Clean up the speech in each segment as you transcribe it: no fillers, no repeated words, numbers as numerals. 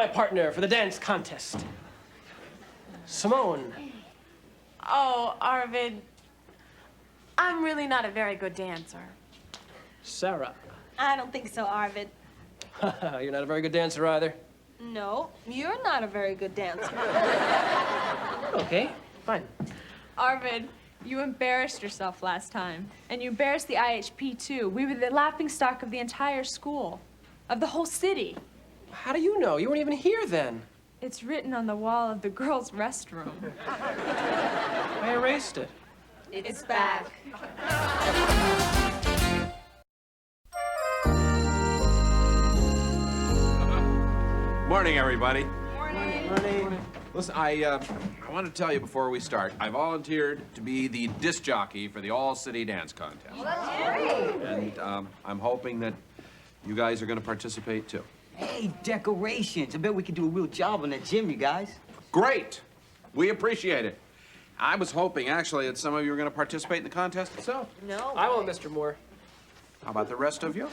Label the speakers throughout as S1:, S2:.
S1: my partner for the dance contest. Simone.
S2: Oh, Arvid, I'm really not a very good dancer.
S1: Sarah.
S3: I don't think so, Arvid.
S1: You're not a very good dancer either.
S3: No, you're not a very good dancer.
S1: Okay, fine.
S4: Arvid, you embarrassed yourself last time. And you embarrassed the IHP, too. We were the laughingstock of the entire school, of the whole city.
S1: How do you know? You weren't even here then.
S4: It's written on the wall of the girls' restroom.
S1: I erased it.
S3: It's back.
S5: Morning, everybody.
S1: Morning.
S5: Listen, I want to tell you before we start, I volunteered to be the disc jockey for the all-city dance contest.
S3: Well, that's great.
S5: And I'm hoping that you guys are going to participate, too.
S6: Hey, decorations. I bet we could do a real job on that gym, you guys.
S5: Great. We appreciate it. I was hoping, actually, that some of you were going to participate in the contest itself.
S3: No.
S1: I won't, Mr. Moore.
S5: How about the rest of you?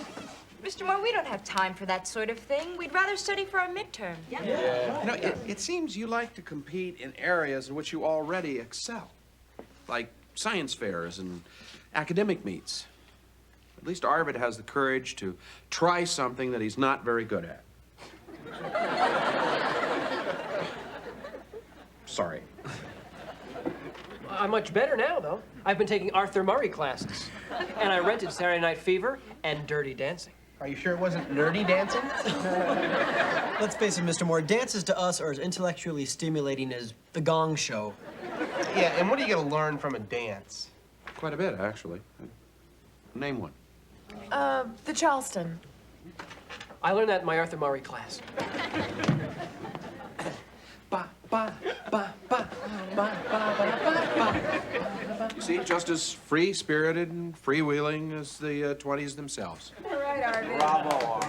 S7: Mr. Moore, we don't have time for that sort of thing. We'd rather study for our midterm.
S5: You know, it seems you like to compete in areas in which you already excel, like science fairs and academic meets. At least Arvid has the courage to try something that he's not very good at. Sorry.
S1: I'm much better now, though. I've been taking Arthur Murray classes. And I rented Saturday Night Fever and Dirty Dancing.
S8: Are you sure it wasn't nerdy dancing?
S9: Let's face it, Mr. Moore, dances to us are as intellectually stimulating as The Gong Show.
S8: Yeah, and what are you gonna learn from a dance?
S5: Quite a bit, actually. Name one.
S2: The Charleston.
S1: I learned that in my Arthur Murray class. Ba, ba, ba, ba, ba, ba, ba, ba.
S5: You see, just as free-spirited and freewheeling as the 20s themselves.
S7: All right, Arvid.
S5: Bravo.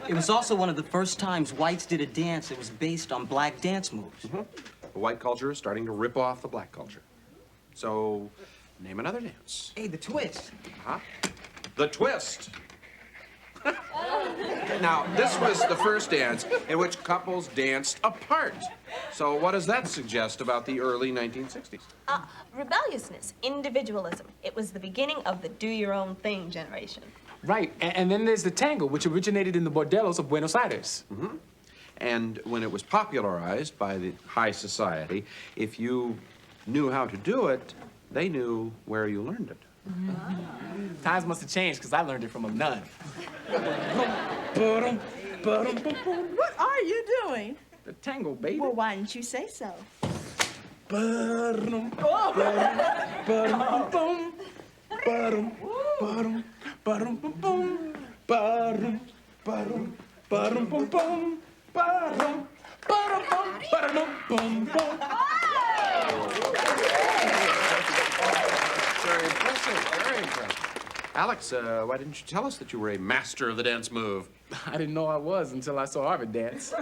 S6: It was also one of the first times whites did a dance that was based on black dance moves.
S5: The white culture is starting to rip off the black culture. So, name another dance.
S6: Hey, the twist.
S5: Huh? The twist. Now, this was the first dance in which couples danced apart. So what does that suggest about the early 1960s?
S3: Rebelliousness, individualism. It was the beginning of the do-your-own-thing generation.
S10: Right, and then there's the tango, which originated in the bordellos of Buenos Aires.
S5: Mm-hmm. And when it was popularized by the high society, if you knew how to do it, they knew where you learned it.
S10: Times must have changed, because I learned it from a nun.
S11: What are you doing?
S10: The tango, baby.
S11: Well, why didn't you say so?
S5: Very impressive, very impressive. Alex, why didn't you tell us that you were a master of the dance move?
S10: I didn't know I was until I saw Arvid dance.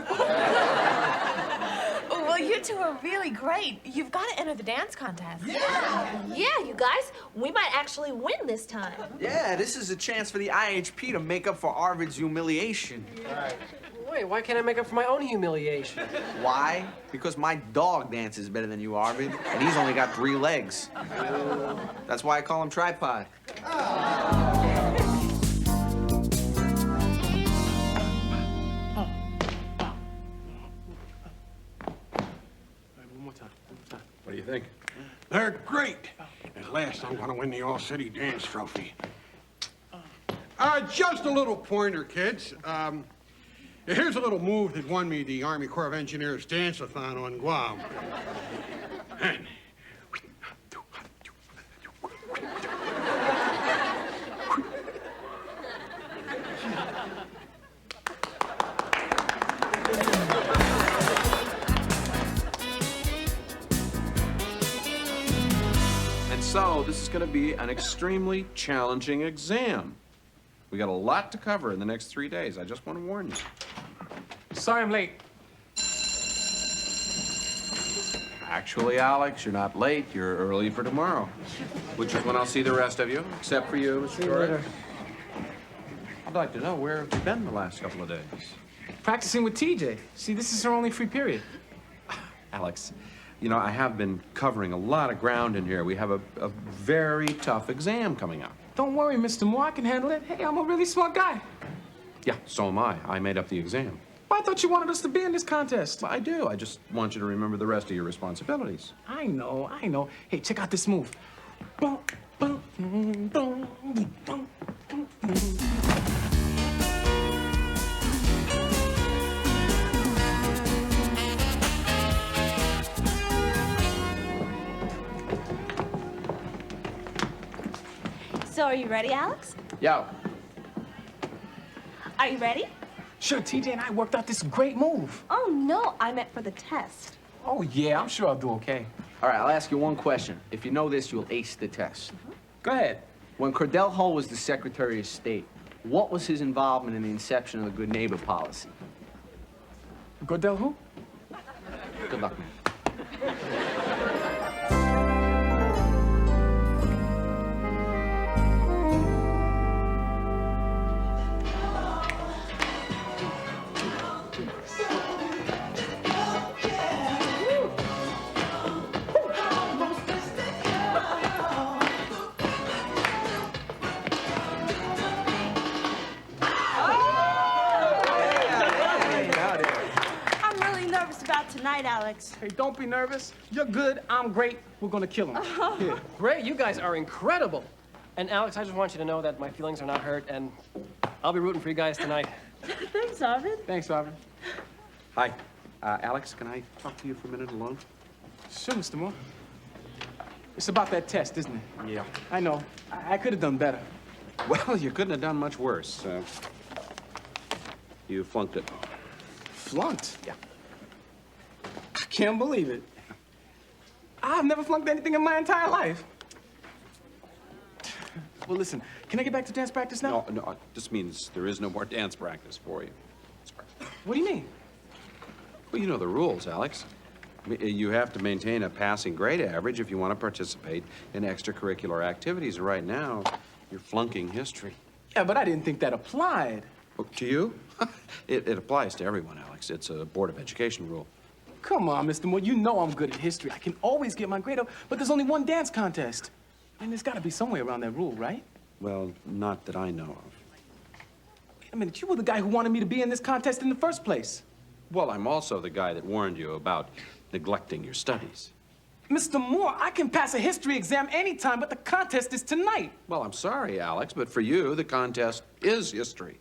S2: Well, you two are really great. You've got to enter the dance contest.
S3: Yeah, you guys, we might actually win this time.
S12: Yeah, this is a chance for the IHP to make up for Arvid's humiliation.
S1: Wait, why can't I make up for my own humiliation?
S12: Why? Because my dog dances better than you, Arvid, and he's only got 3 legs. That's why I call him Tripod.
S5: What do you think?
S13: They're great. At last, I'm gonna win the All-City Dance Trophy. Just a little pointer, kids. Here's a little move that won me the Army Corps of Engineers dance-a-thon on Guam.
S5: And so, this is going to be an extremely challenging exam. We got a lot to cover in the next 3 days. I just want to warn you.
S10: Sorry I'm late.
S5: Actually, Alex, you're not late. You're early for tomorrow, which is when I'll see the rest of you, except for you, Mr. George. I'd like to know, where have you been the last couple of days?
S10: Practicing with TJ. See, this is her only free period.
S5: Alex, you know, I have been covering a lot of ground in here. We have a very tough exam coming up.
S10: Don't worry, Mr. Moore, I can handle it. Hey, I'm a really smart guy.
S5: Yeah, so am I. I made up the exam.
S10: Well, I thought you wanted us to be in this contest.
S5: I do. I just want you to remember the rest of your responsibilities.
S10: I know. Hey, check out this move. Boom, boom, boom, boom, boom, boom, boom.
S3: So are you ready, Alex?
S12: Yo.
S3: Are you ready?
S10: Sure, TJ and I worked out this great move.
S3: Oh, no, I meant for the test.
S10: Oh, yeah, I'm sure I'll do okay.
S12: All right, I'll ask you one question. If you know this, you'll ace the test.
S10: Go ahead.
S12: When Cordell Hull was the Secretary of State, what was his involvement in the inception of the Good Neighbor policy?
S10: Cordell who?
S12: Good luck, man.
S11: Tonight, Alex.
S10: Hey, don't be nervous. You're good, I'm great. We're gonna kill him. Here.
S1: Great, you guys are incredible. And Alex, I just want you to know that my feelings are not hurt, and I'll be rooting for you guys tonight.
S11: Thanks, Arvin.
S10: Thanks, Arvin.
S5: Hi. Alex, can I talk to you for a minute alone?
S10: Sure, Mr. Moore. It's about that test, isn't it?
S5: Yeah.
S10: I know. I could have done better.
S5: Well, you couldn't have done much worse. You flunked it.
S10: Flunked?
S5: Yeah.
S10: I can't believe it. I've never flunked anything in my entire life. Well, listen, can I get back to dance practice now?
S5: No, this means there is no more dance practice for you. Sorry.
S10: What do you mean?
S5: Well, you know the rules, Alex. You have to maintain a passing grade average if you want to participate in extracurricular activities. Right now, you're flunking history.
S10: Yeah, but I didn't think that applied.
S5: Oh, to you? It applies to everyone, Alex. It's a Board of Education rule.
S10: Come on, Mr. Moore. You know I'm good at history. I can always get my grade up, but there's only one dance contest. And there's got to be some way around that rule, right?
S5: Well, not that I know of.
S10: Wait a minute. You were the guy who wanted me to be in this contest in the first place.
S5: Well, I'm also the guy that warned you about neglecting your studies.
S10: Mr. Moore, I can pass a history exam anytime, but the contest is tonight.
S5: Well, I'm sorry, Alex, but for you, the contest is history.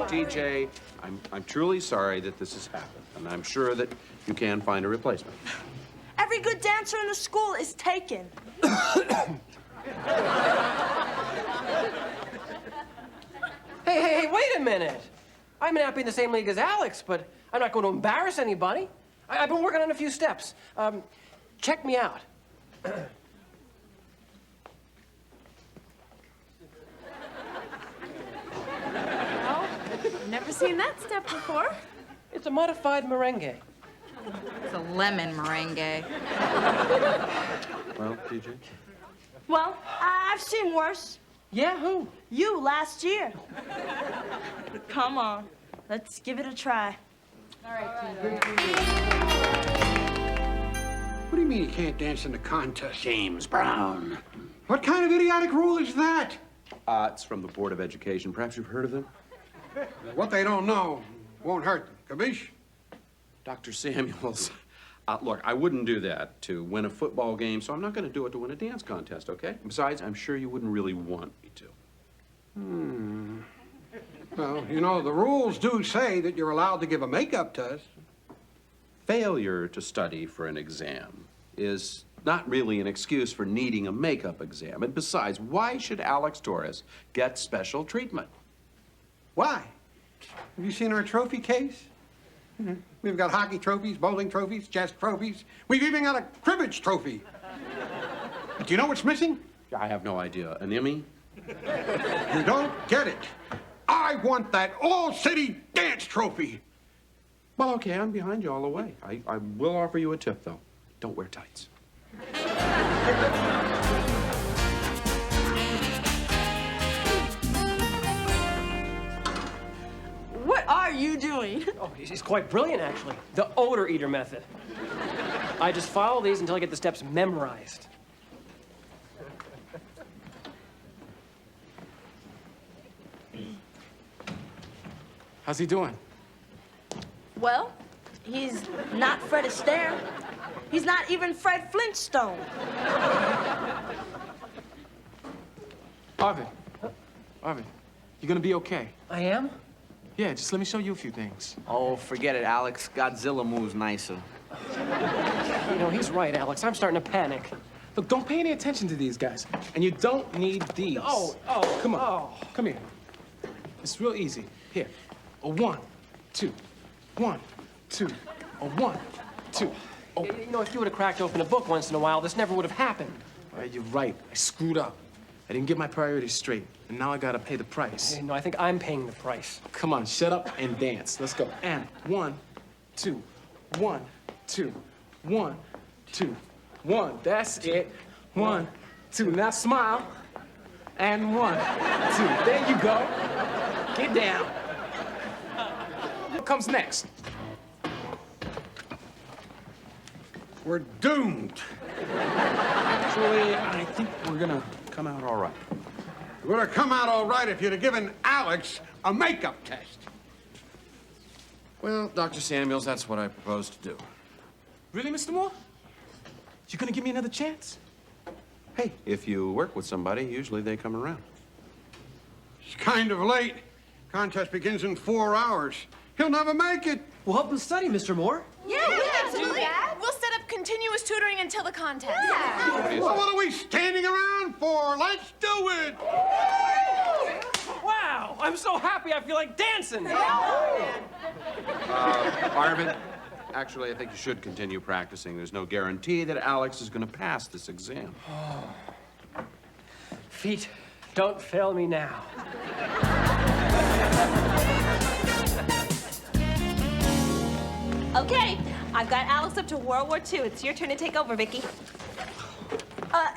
S5: TJ, I'm truly sorry that this has happened, and I'm sure that you can find a replacement.
S11: Every good dancer in the school is taken.
S1: Hey, wait a minute. I may not be in the same league as Alex, but I'm not going to embarrass anybody. I've been working on a few steps. Check me out.
S2: Never seen that step before.
S1: It's a modified merengue.
S7: It's a lemon meringue.
S5: Well, TJ?
S11: Well, I've seen worse.
S1: Yeah, who?
S11: You last year. Come on, let's give it a try.
S2: All right.
S13: What do you mean you can't dance in the contest? James Brown. What kind of idiotic rule is that?
S5: It's from the Board of Education. Perhaps you've heard of them?
S13: What they don't know won't hurt them. Capiche?
S5: Dr. Samuels, look, I wouldn't do that to win a football game, so I'm not going to do it to win a dance contest, okay? Besides, I'm sure you wouldn't really want me to.
S13: Well, you know, the rules do say that you're allowed to give a makeup test.
S5: Failure to study for an exam is not really an excuse for needing a makeup exam. And besides, why should Alex Torres get special treatment?
S13: Why? Have you seen our trophy case? We've got hockey trophies, bowling trophies, chess trophies. We've even got a cribbage trophy. But do you know what's missing?
S5: I have no idea. An Emmy?
S13: You don't get it. I want that all-city dance trophy.
S5: Well, okay, I'm behind you all the way. I will offer you a tip, though. Don't wear tights.
S11: What are you doing?
S1: Oh, he's quite brilliant, actually. The odor eater method. I just follow these until I get the steps memorized.
S10: How's he doing?
S11: Well, he's not Fred Astaire. He's not even Fred Flintstone.
S10: Arvid. Arvid, you gonna be okay?
S1: I am?
S10: Yeah, just let me show you a few things.
S12: Oh, forget it, Alex. Godzilla moves nicer.
S1: You know, he's right, Alex. I'm starting to panic.
S10: Look, don't pay any attention to these guys. And you don't need these. Come on.
S1: Oh.
S10: Come here. It's real easy. Here. A 1, 2, 1, 2, a 1, 2. Oh.
S1: You know, if you would have cracked open a book once in a while, this never would have happened.
S10: You're right. I screwed up. I didn't get my priorities straight, and now I gotta pay the price.
S1: No, I think I'm paying the price.
S10: Come on, shut up and dance. Let's go. And 1, 2, 1, 2, 1, 2, 1. That's it. 1, 2. Now smile. And 1, 2. There you go. Get down. What comes next?
S13: We're doomed.
S5: Actually, I think we're gonna come out all right.
S13: It would have come out all right if you'd have given Alex a makeup test.
S5: Well, Dr. Samuels, that's what I propose to do.
S10: Really, Mr. Moore? You gonna give me another chance?
S5: Hey, if you work with somebody, usually they come around.
S13: It's kind of late. Contest begins in 4 hours. He'll never make it.
S9: We'll help him study, Mr. Moore.
S2: Yeah, we can do that. We'll set up continuous tutoring until the contest.
S13: Well, what are we standing around for? Let's do it.
S1: Wow! I'm so happy I feel like dancing!
S5: Arvid, actually, I think you should continue practicing. There's no guarantee that Alex is gonna pass this exam.
S1: Feet, don't fail me now.
S3: Okay, I've got Alex up to World War II. It's your turn to take over, Vicky.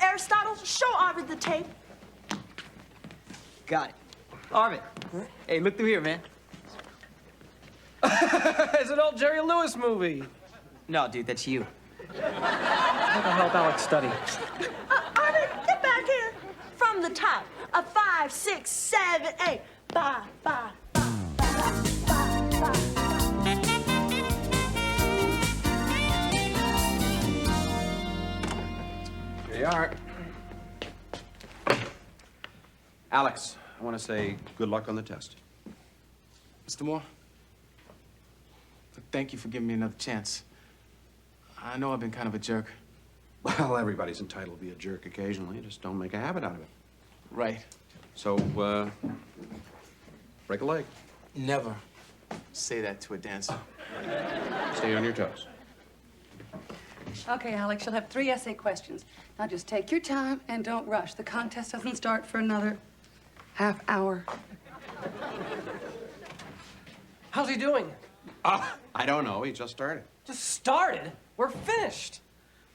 S11: Aristotle, show Arvid the tape.
S9: Got it. Arvid. Hey, look through here, man.
S1: It's an old Jerry Lewis movie.
S9: No, dude, that's you.
S1: I'll help Alex study.
S11: Arvid, get back here. From the top. A 5, 6, 7, 8. Ba, ba, ba, ba, ba, ba.
S5: Here you are. Alex, I want to say good luck on the test.
S10: Mr. Moore, thank you for giving me another chance. I know I've been kind of a jerk.
S5: Well, everybody's entitled to be a jerk occasionally. Just don't make a habit out of it.
S10: Right.
S5: So, break a leg.
S10: Never say that to a dancer.
S5: Stay on your toes.
S14: Okay, Alex, you'll have 3 essay questions. Now just take your time and don't rush. The contest doesn't start for another half hour.
S1: How's he doing?
S5: I don't know. He just started.
S1: Just started? We're finished.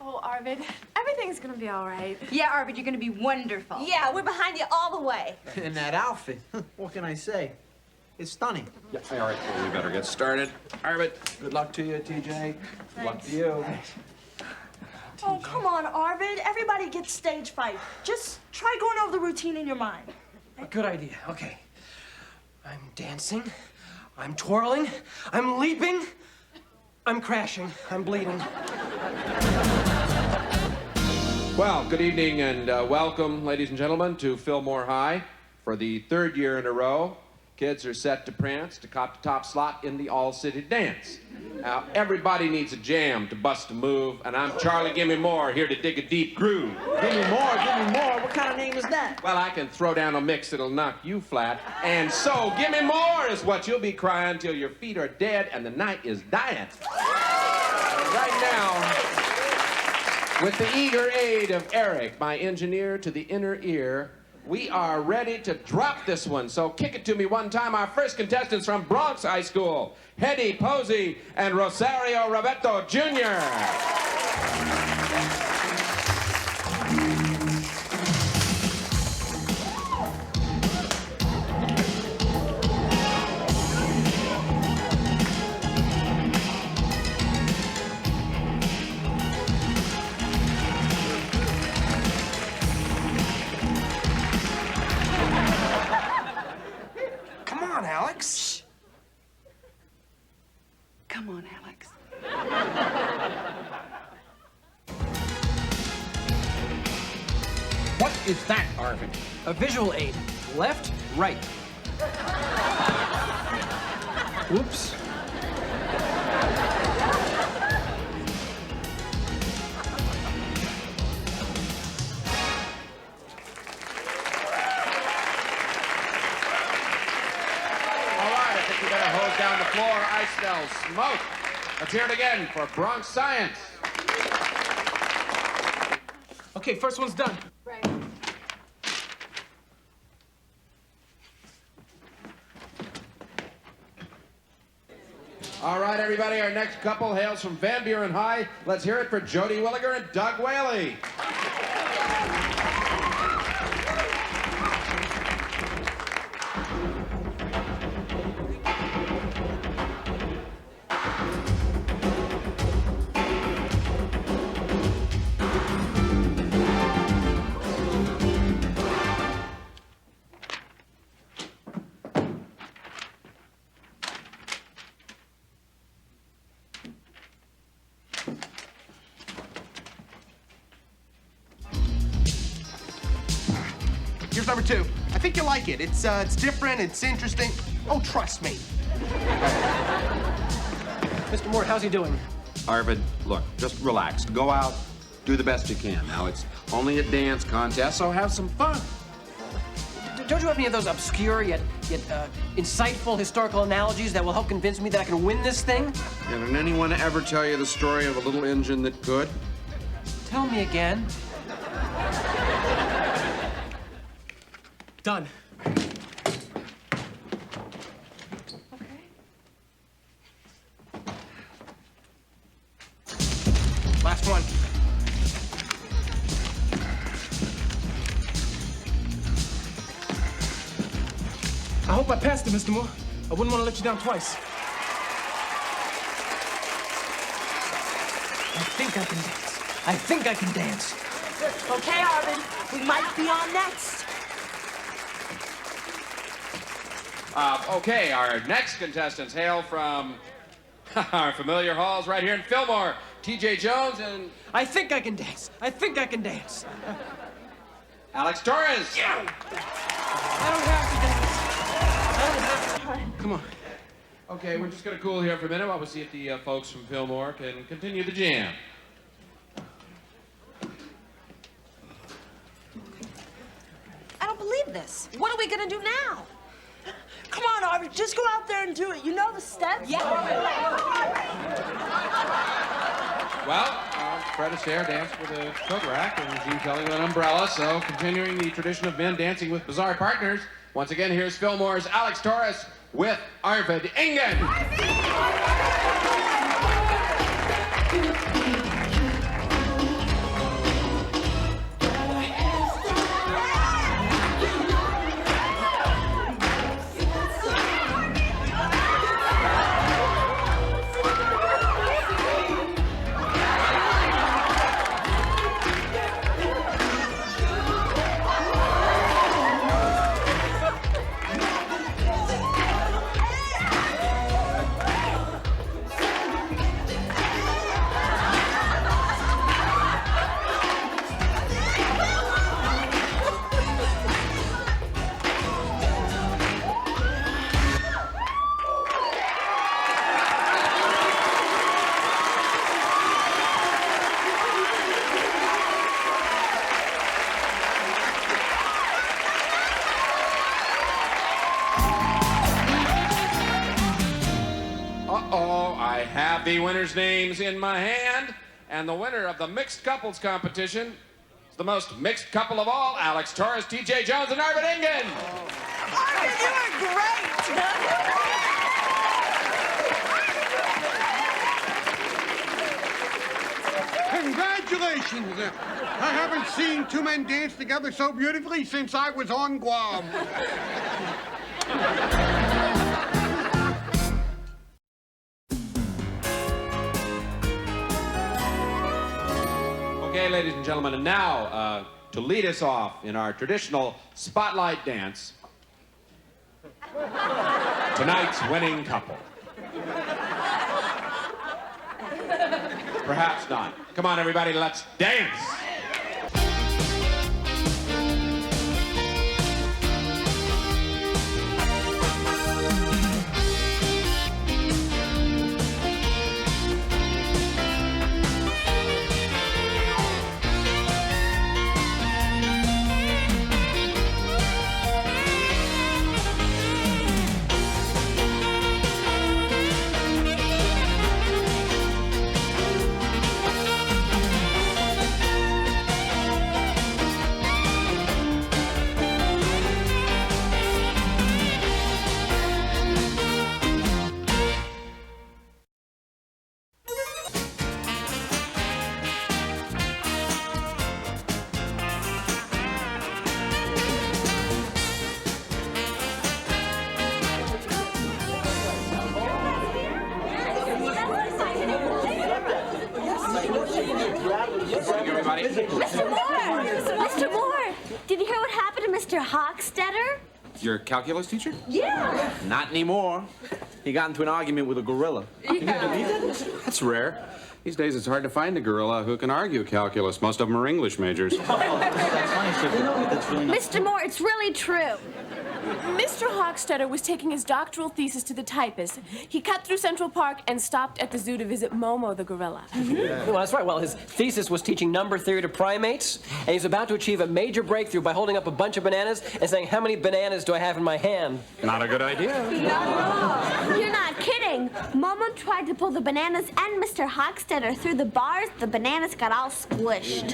S2: Oh, Arvid, everything's gonna be all right.
S7: Yeah, Arvid, you're gonna be wonderful.
S3: Yeah, we're behind you all the way.
S9: And that outfit, what can I say? It's stunning.
S5: Yeah, all right. Well, we better get started. Arvid, good luck to you, TJ. Good luck to you.
S11: Oh, come on, Arvid. Everybody gets stage fright. Just try going over the routine in your mind.
S1: Good idea. Okay. I'm dancing. I'm twirling. I'm leaping. I'm crashing. I'm bleeding.
S5: Well, good evening and welcome, ladies and gentlemen, to Fillmore High. For the 3rd year in a row, kids are set to prance to cop the top slot in the All-City Dance. Now, everybody needs a jam to bust a move, and I'm Charlie Gimme More, here to dig a deep groove.
S9: Give me more, give me more. What kind of name is that?
S5: Well, I can throw down a mix that'll knock you flat. And so, gimme more is what you'll be crying till your feet are dead and the night is dying. Right now, with the eager aid of Eric, my engineer to the inner ear, we are ready to drop this one. So kick it to me one time. Our first contestants from Bronx High School, Hetty Posey and Rosario Roberto Jr.
S8: Come on, Alex.
S14: Come on, Alex.
S1: What is that, Arvin? A visual aid. Left, right. Oops.
S5: Down the floor, I smell smoke. Let's hear it again for Bronx Science.
S10: Okay, first one's done.
S4: Right.
S5: All right, everybody, our next couple hails from Van Buren High. Let's hear it for Jody Williger and Doug Whaley.
S8: Here's number 2. I think you'll like it. It's different, it's interesting. Oh, trust me.
S1: Mr. Moore, how's he doing?
S5: Arvid, look, just relax. Go out, do the best you can. Now, it's only a dance contest, so have some fun.
S1: Don't you have any of those obscure yet insightful historical analogies that will help convince me that I can win this thing?
S5: Yeah, did anyone ever tell you the story of a little engine that could?
S1: Tell me again.
S10: Done.
S8: Last one.
S10: I hope I passed it, Mr. Moore. I wouldn't want to let you down twice.
S1: I think I can dance. I think I can dance.
S11: Okay, Arvin, we might be on next.
S5: Okay, our next contestants hail from our familiar halls right here in Fillmore. T.J. Jones and...
S1: I think I can dance. I think I can dance.
S5: Alex Torres.
S1: I don't have to dance. I don't have to.
S10: Come on.
S5: Okay, we're just going to cool here for a minute while we see if the folks from Fillmore can continue the jam.
S11: I don't believe this. What are we gonna do now? Come on, Arvin, just go out there and do it. You know the steps?
S7: Yeah.
S5: Well, Fred Astaire danced with a coat rack and Gene Kelly with an umbrella, so continuing the tradition of men dancing with bizarre partners, once again, here's Fillmore's Alex Torres with Arvid Ingen. Uh-oh, I have the winners' names in my hand, and the winner of the mixed couples competition is
S15: the most mixed couple of all, Alex Torres, T.J. Jones, and Arvid Engen.
S11: Arvid, you are great.
S13: Congratulations! I haven't seen two men dance together so beautifully since I was on Guam.
S15: Okay, ladies and gentlemen, and now to lead us off in our traditional spotlight dance, tonight's winning couple. Perhaps not. Come on, everybody, let's dance.
S16: Mr. Moore, did you hear what happened to Mr. Hochstetter?
S5: Your calculus teacher?
S16: Yeah.
S12: Not anymore. He got into an argument with a gorilla.
S5: That's rare. These days, it's hard to find a gorilla who can argue calculus. Most of them are English majors.
S16: Mr. Moore, it's really true.
S2: Mr. Hochstetter was taking his doctoral thesis to the typist. He cut through Central Park and stopped at the zoo to visit Momo the gorilla.
S1: Well, that's right. Well, his thesis was teaching number theory to primates, and he's about to achieve a major breakthrough by holding up a bunch of bananas and saying, "How many bananas do I have in my hand?"
S5: Not a good idea.
S16: You're not kidding. Momo tried to pull the bananas and Mr. Hochstetter through the bars. The bananas got all squished.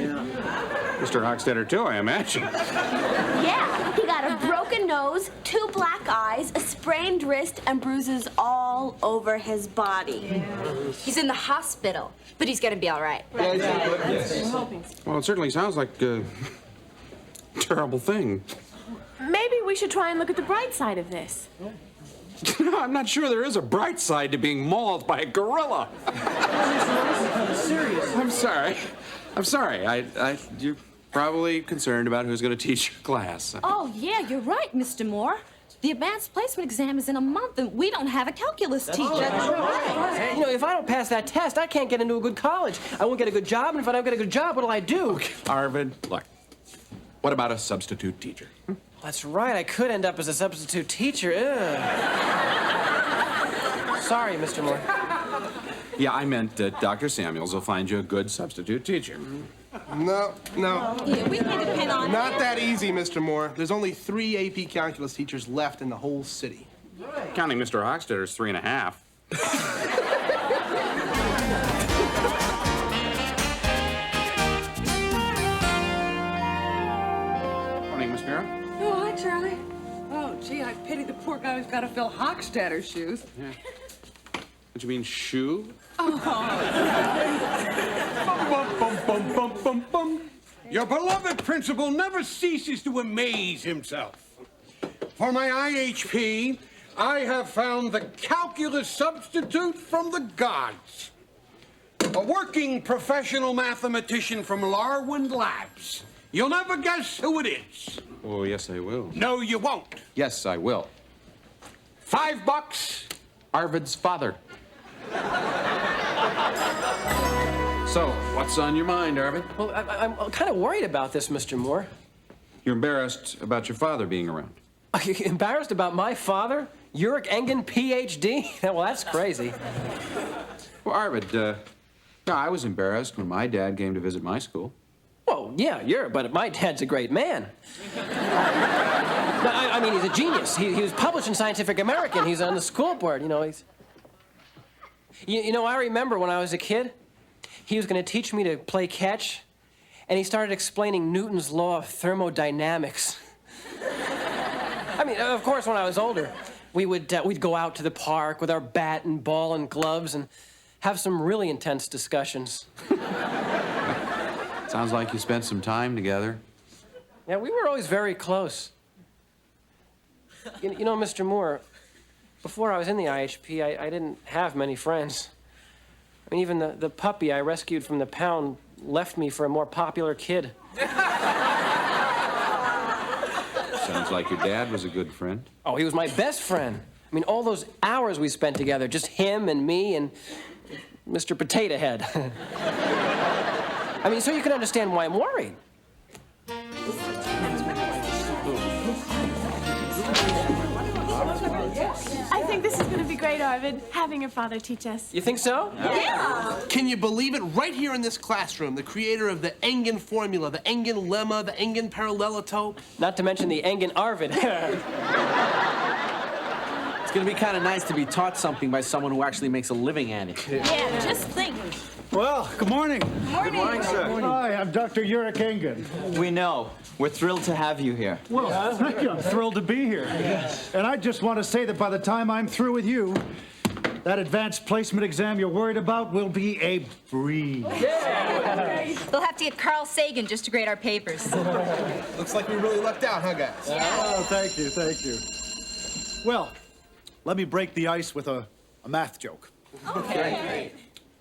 S5: Mr. Hochstetter, too, I imagine.
S16: Yeah, he got a broken nose, 2 black eyes, a sprained wrist, and bruises all over his body.
S7: He's in the hospital, but he's gonna be all right.
S5: Well, it certainly sounds like a terrible thing.
S2: Maybe we should try and look at the bright side of this.
S5: I'm not sure there is a bright side to being mauled by a gorilla. I'm sorry. You're probably concerned about who's going to teach your class.
S17: Oh, yeah, you're right, Mr. Moore. The advanced placement exam is in a month, and we don't have a calculus teacher.
S1: You know, if I don't pass that test, I can't get into a good college. I won't get a good job, and if I don't get a good job, what'll I do?
S5: Okay, Arvid, look. What about a substitute teacher?
S1: That's right, I could end up as a substitute teacher. Ugh. Sorry, Mr. Moore.
S5: Yeah, I meant that Dr. Samuels will find you a good substitute teacher.
S8: No.
S17: Yeah, we can depend on
S8: Not that easy, Mr. Moore. There's only 3 AP calculus teachers left in the whole city.
S5: Counting Mr. Hochstetter's 3.5. Morning, Miss Mira.
S14: Oh, hi, Charlie. Oh, gee, I pity the poor guy who's got to fill Hochstetter's shoes.
S5: Yeah. What you mean, shoe?
S13: Your beloved principal never ceases to amaze himself. For my IHP, I have found the calculus substitute from the gods. A working professional mathematician from Larwind Labs. You'll never guess who it is.
S5: Oh, yes, I will.
S13: No, you won't.
S5: Yes, I will.
S13: $5.
S5: Arvid's father. So, what's on your mind, Arvid?
S1: Well, I'm kind of worried about this, Mr. Moore.
S5: You're embarrassed about your father being around.
S1: Are you embarrassed about my father? Ulrich Engen, Ph.D.? Well, that's crazy.
S5: Well, Arvid, I was embarrassed when my dad came to visit my school.
S1: Well, yeah, but my dad's a great man. I mean, he's a genius. He was published in Scientific American. He's on the school board, you know. You know, I remember when I was a kid, he was going to teach me to play catch, and he started explaining Newton's law of thermodynamics. I mean, of course, when I was older, we'd go out to the park with our bat and ball and gloves and have some really intense discussions.
S5: Sounds like you spent some time together.
S1: Yeah, we were always very close. You know, Mr. Moore, before I was in the IHP, I didn't have many friends. I mean, even the puppy I rescued from the pound left me for a more popular kid.
S5: Sounds like your dad was a good friend.
S1: Oh, he was my best friend. I mean, all those hours we spent together, just him and me and Mr. Potato Head. I mean, so you can understand why I'm worried.
S2: I think this is going to be great, Arvid, having your father teach us.
S1: You think so?
S8: Yeah. Can you believe it? Right here in this classroom, the creator of the Engen formula, the Engen lemma, the Engen parallelotope.
S1: Not to mention the Engen Arvid.
S12: It's gonna be kind of nice to be taught something by someone who actually makes a living at it.
S7: Yeah, just think.
S18: Well, good morning.
S7: Good morning,
S12: sir.
S18: Hi, I'm Dr. Urich Engen.
S19: We know. We're thrilled to have you here.
S18: Well, thank you. I'm thrilled to be here. Yes. And I just want to say that by the time I'm through with you, that advanced placement exam you're worried about will be a breeze.
S7: Yeah. They'll have to get Carl Sagan just to grade our papers.
S8: Looks like we really lucked out, huh, guys?
S7: Yeah.
S18: Oh, thank you, thank you. Well, let me break the ice with a math joke.
S7: Okay.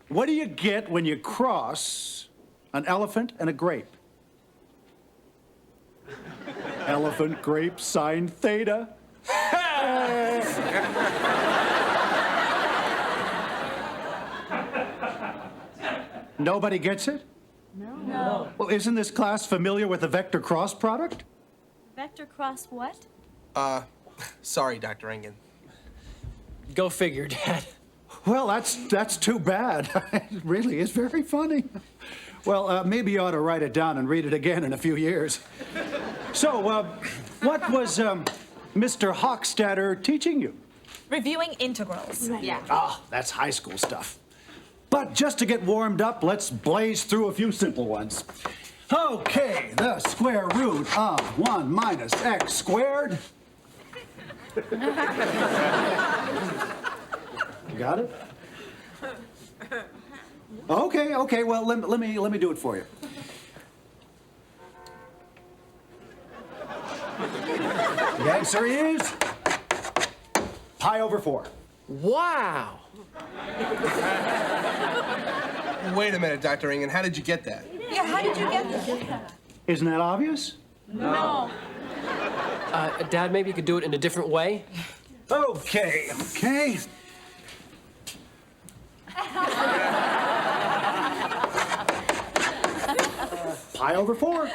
S18: What do you get when you cross an elephant and a grape? Elephant, grape, sine theta. Nobody gets it?
S16: No.
S18: Well, isn't this class familiar with the vector cross product?
S16: Vector cross what?
S8: Sorry, Dr. Engen.
S1: Go figure, Dad.
S18: Well, that's too bad. It really is very funny. Well, maybe you ought to write it down and read it again in a few years. So, what was Mr. Hochstetter teaching you?
S7: Reviewing integrals.
S16: Right.
S7: Yeah.
S18: Ah, that's high school stuff. But just to get warmed up, let's blaze through a few simple ones. Okay, the square root of 1 minus x squared. You got it? Okay, well, let me do it for you. The answer is pi over 4.
S1: Wow.
S8: Wait a minute, Dr. Engen. How did you get that?
S7: Yeah, how did you get this?
S18: Isn't that obvious?
S1: No. Dad, maybe you could do it in a different way?
S18: Okay. Pi over 4.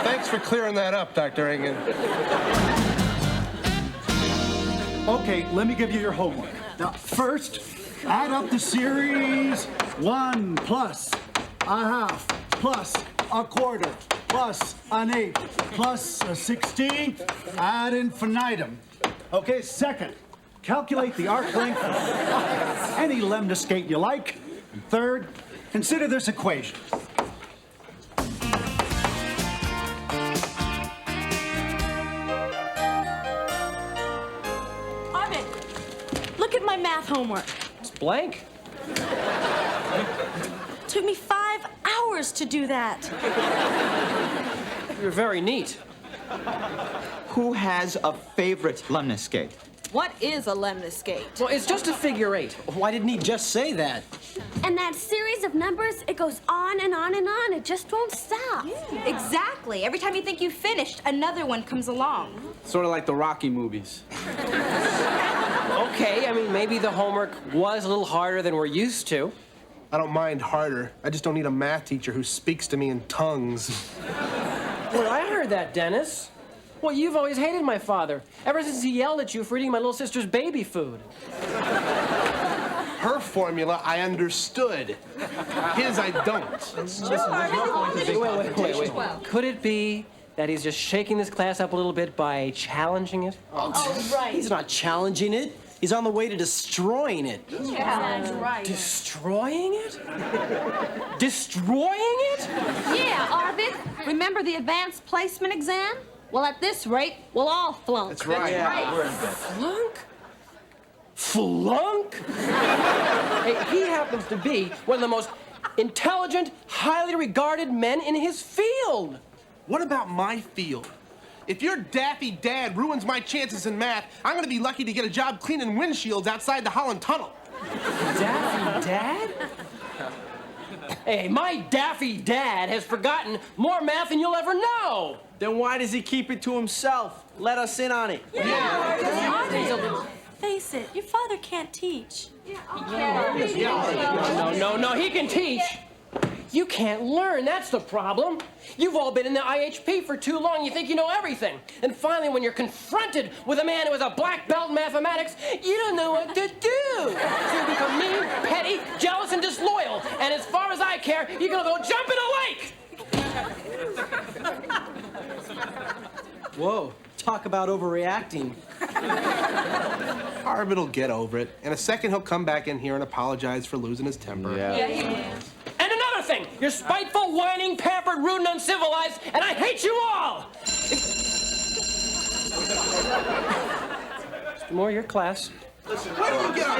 S8: Thanks for clearing that up, Dr. Engen.
S18: Okay, let me give you your homework. Now, first, add up the series 1 plus a half plus a quarter plus an eighth plus a 16th ad infinitum. Okay, second, calculate the arc length of any lemniscate you like. And third, consider this equation.
S11: Arvid, look at my math homework.
S1: It's blank.
S11: Took me 5 hours to do that.
S1: You're very neat.
S19: Who has a favorite lemniscate?
S7: What is a lemniscate?
S1: Well, it's just a figure 8.
S9: Why didn't he just say that?
S16: And that series of numbers, it goes on and on and on. It just won't stop.
S7: Exactly. Every time you think you've finished, another one comes along.
S12: Sort of like the Rocky movies.
S1: Okay, I mean, maybe the homework was a little harder than we're used to.
S8: I don't mind harder. I just don't need a math teacher who speaks to me in tongues.
S1: Well, I heard that, Dennis. Well, you've always hated my father, ever since he yelled at you for eating my little sister's baby food.
S8: Her formula, I understood. His, I don't.
S1: Wait. Could it be that he's just shaking this class up a little bit by challenging it?
S9: Oh, right. He's not challenging it. He's on the way to destroying it.
S17: That's right.
S1: Destroying it? Destroying it?
S17: Yeah, Arvid. Remember the advanced placement exam? Well, at this rate, we'll all flunk.
S1: That's right. Flunk? Flunk? Hey, he happens to be one of the most intelligent, highly regarded men in his field.
S8: What about my field? If your daffy dad ruins my chances in math, I'm gonna be lucky to get a job cleaning windshields outside the Holland Tunnel.
S1: Daffy Dad? Hey, my daffy dad has forgotten more math than you'll ever know.
S9: Then why does he keep it to himself? Let us in on it.
S11: Face it, your father can't teach.
S1: No, he can teach. You can't learn, that's the problem. You've all been in the IHP for too long, you think you know everything. And finally, when you're confronted with a man who has a black belt in mathematics, you don't know what to do. So you become mean, petty, jealous, and disloyal. And as far as I care, you're gonna go jump in a lake!
S9: Whoa, talk about overreacting.
S8: Arvid will get over it. In a second, he'll come back in here and apologize for losing his temper.
S1: And another thing, you're spiteful, whining, pampered, rude, and uncivilized, and I hate you all! Mr. Moore, your class.
S8: Listen, why don't you get on?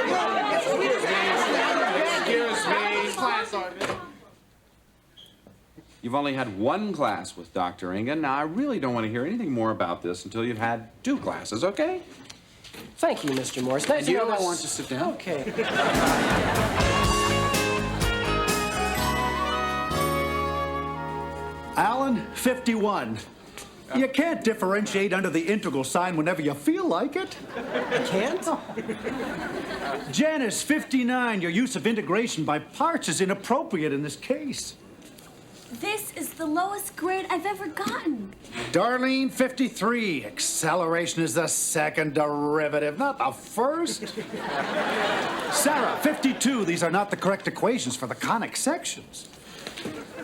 S15: Excuse me.
S8: Class, Arvid.
S15: You've only had one class with Dr. Ingen. Now, I really don't want to hear anything more about this until you've had 2 classes, okay?
S1: Thank you, Mr. Moore. It's nice to
S15: You
S1: know
S15: don't
S1: us.
S15: want to sit down?
S1: Okay.
S18: Alan, 51. You can't differentiate under the integral sign whenever you feel like it.
S9: I can't?
S18: Janice, 59. Your use of integration by parts is inappropriate in this case.
S16: This is the lowest grade I've ever gotten.
S18: Darlene, 53. Acceleration is the second derivative, not the first. Sarah, 52. These are not the correct equations for the conic sections.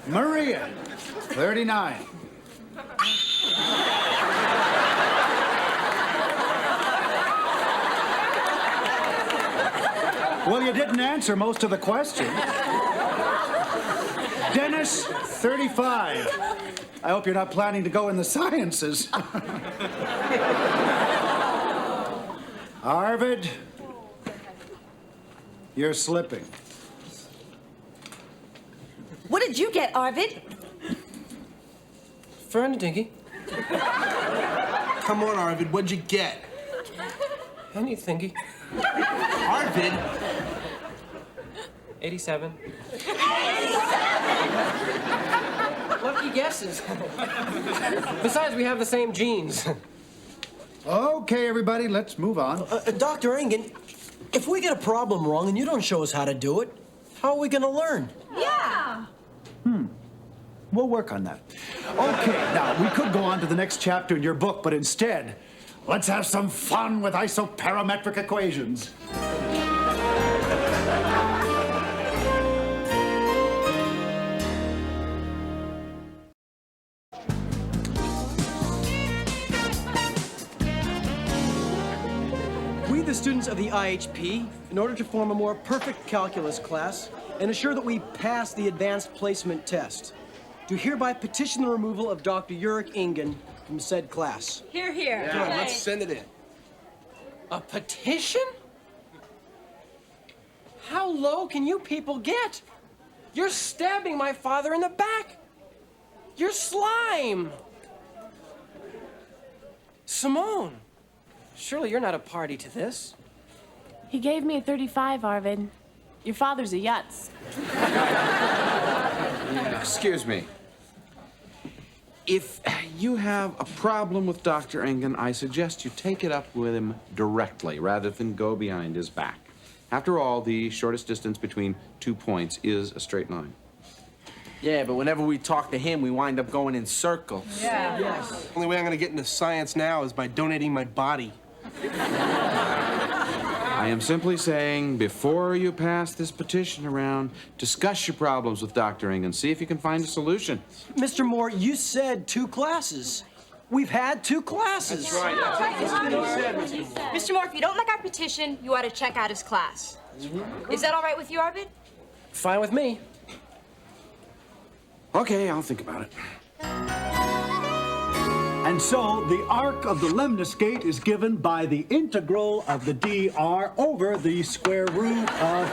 S18: Maria, 39. Well, you didn't answer most of the questions. Dennis, 35. I hope you're not planning to go in the sciences. Arvid, you're slipping.
S11: What did you get, Arvid?
S1: Fern and Dinky.
S8: Come on, Arvid, what'd you get?
S1: Anything.
S8: Arvid?
S1: 87. Lucky guesses. Besides, we have the same genes.
S18: Okay, everybody, let's move on.
S9: Dr. Ingen, if we get a problem wrong and you don't show us how to do it, how are we gonna learn?
S11: Yeah.
S18: We'll work on that. Okay, now, we could go on to the next chapter in your book, but instead, let's have some fun with isoparametric equations.
S9: We, the students of the IHP, in order to form a more perfect calculus class and assure that we pass the advanced placement test, do hereby petition the removal of Dr. Ulrich Ingen from said class.
S4: Here, here.
S8: Come on, let's send it in.
S1: A petition? How low can you people get? You're stabbing my father in the back. You're slime. Simone, surely you're not a party to this.
S2: He gave me a 35, Arvid. Your father's a Yutz.
S5: Excuse me. If you have a problem with Dr. Ingen, I suggest you take it up with him directly rather than go behind his back. After all, the shortest distance between 2 points is a straight line.
S12: Yeah, but whenever we talk to him, we wind up going in circles.
S4: Yeah.
S9: Yes.
S8: Only way I'm gonna get into science now is by donating my body.
S5: I am simply saying, before you pass this petition around, discuss your problems with Dr. Ingen. See if you can find a solution.
S9: Mr. Moore, you said 2 classes. We've had 2 classes.
S1: That's right.
S7: Mr. Moore, if you don't like our petition, you ought to check out his class. Is that all right with you, Arvid?
S1: Fine with me.
S15: Okay, I'll think about it.
S18: And so the arc of the lemniscate is given by the integral of the dr over the square root of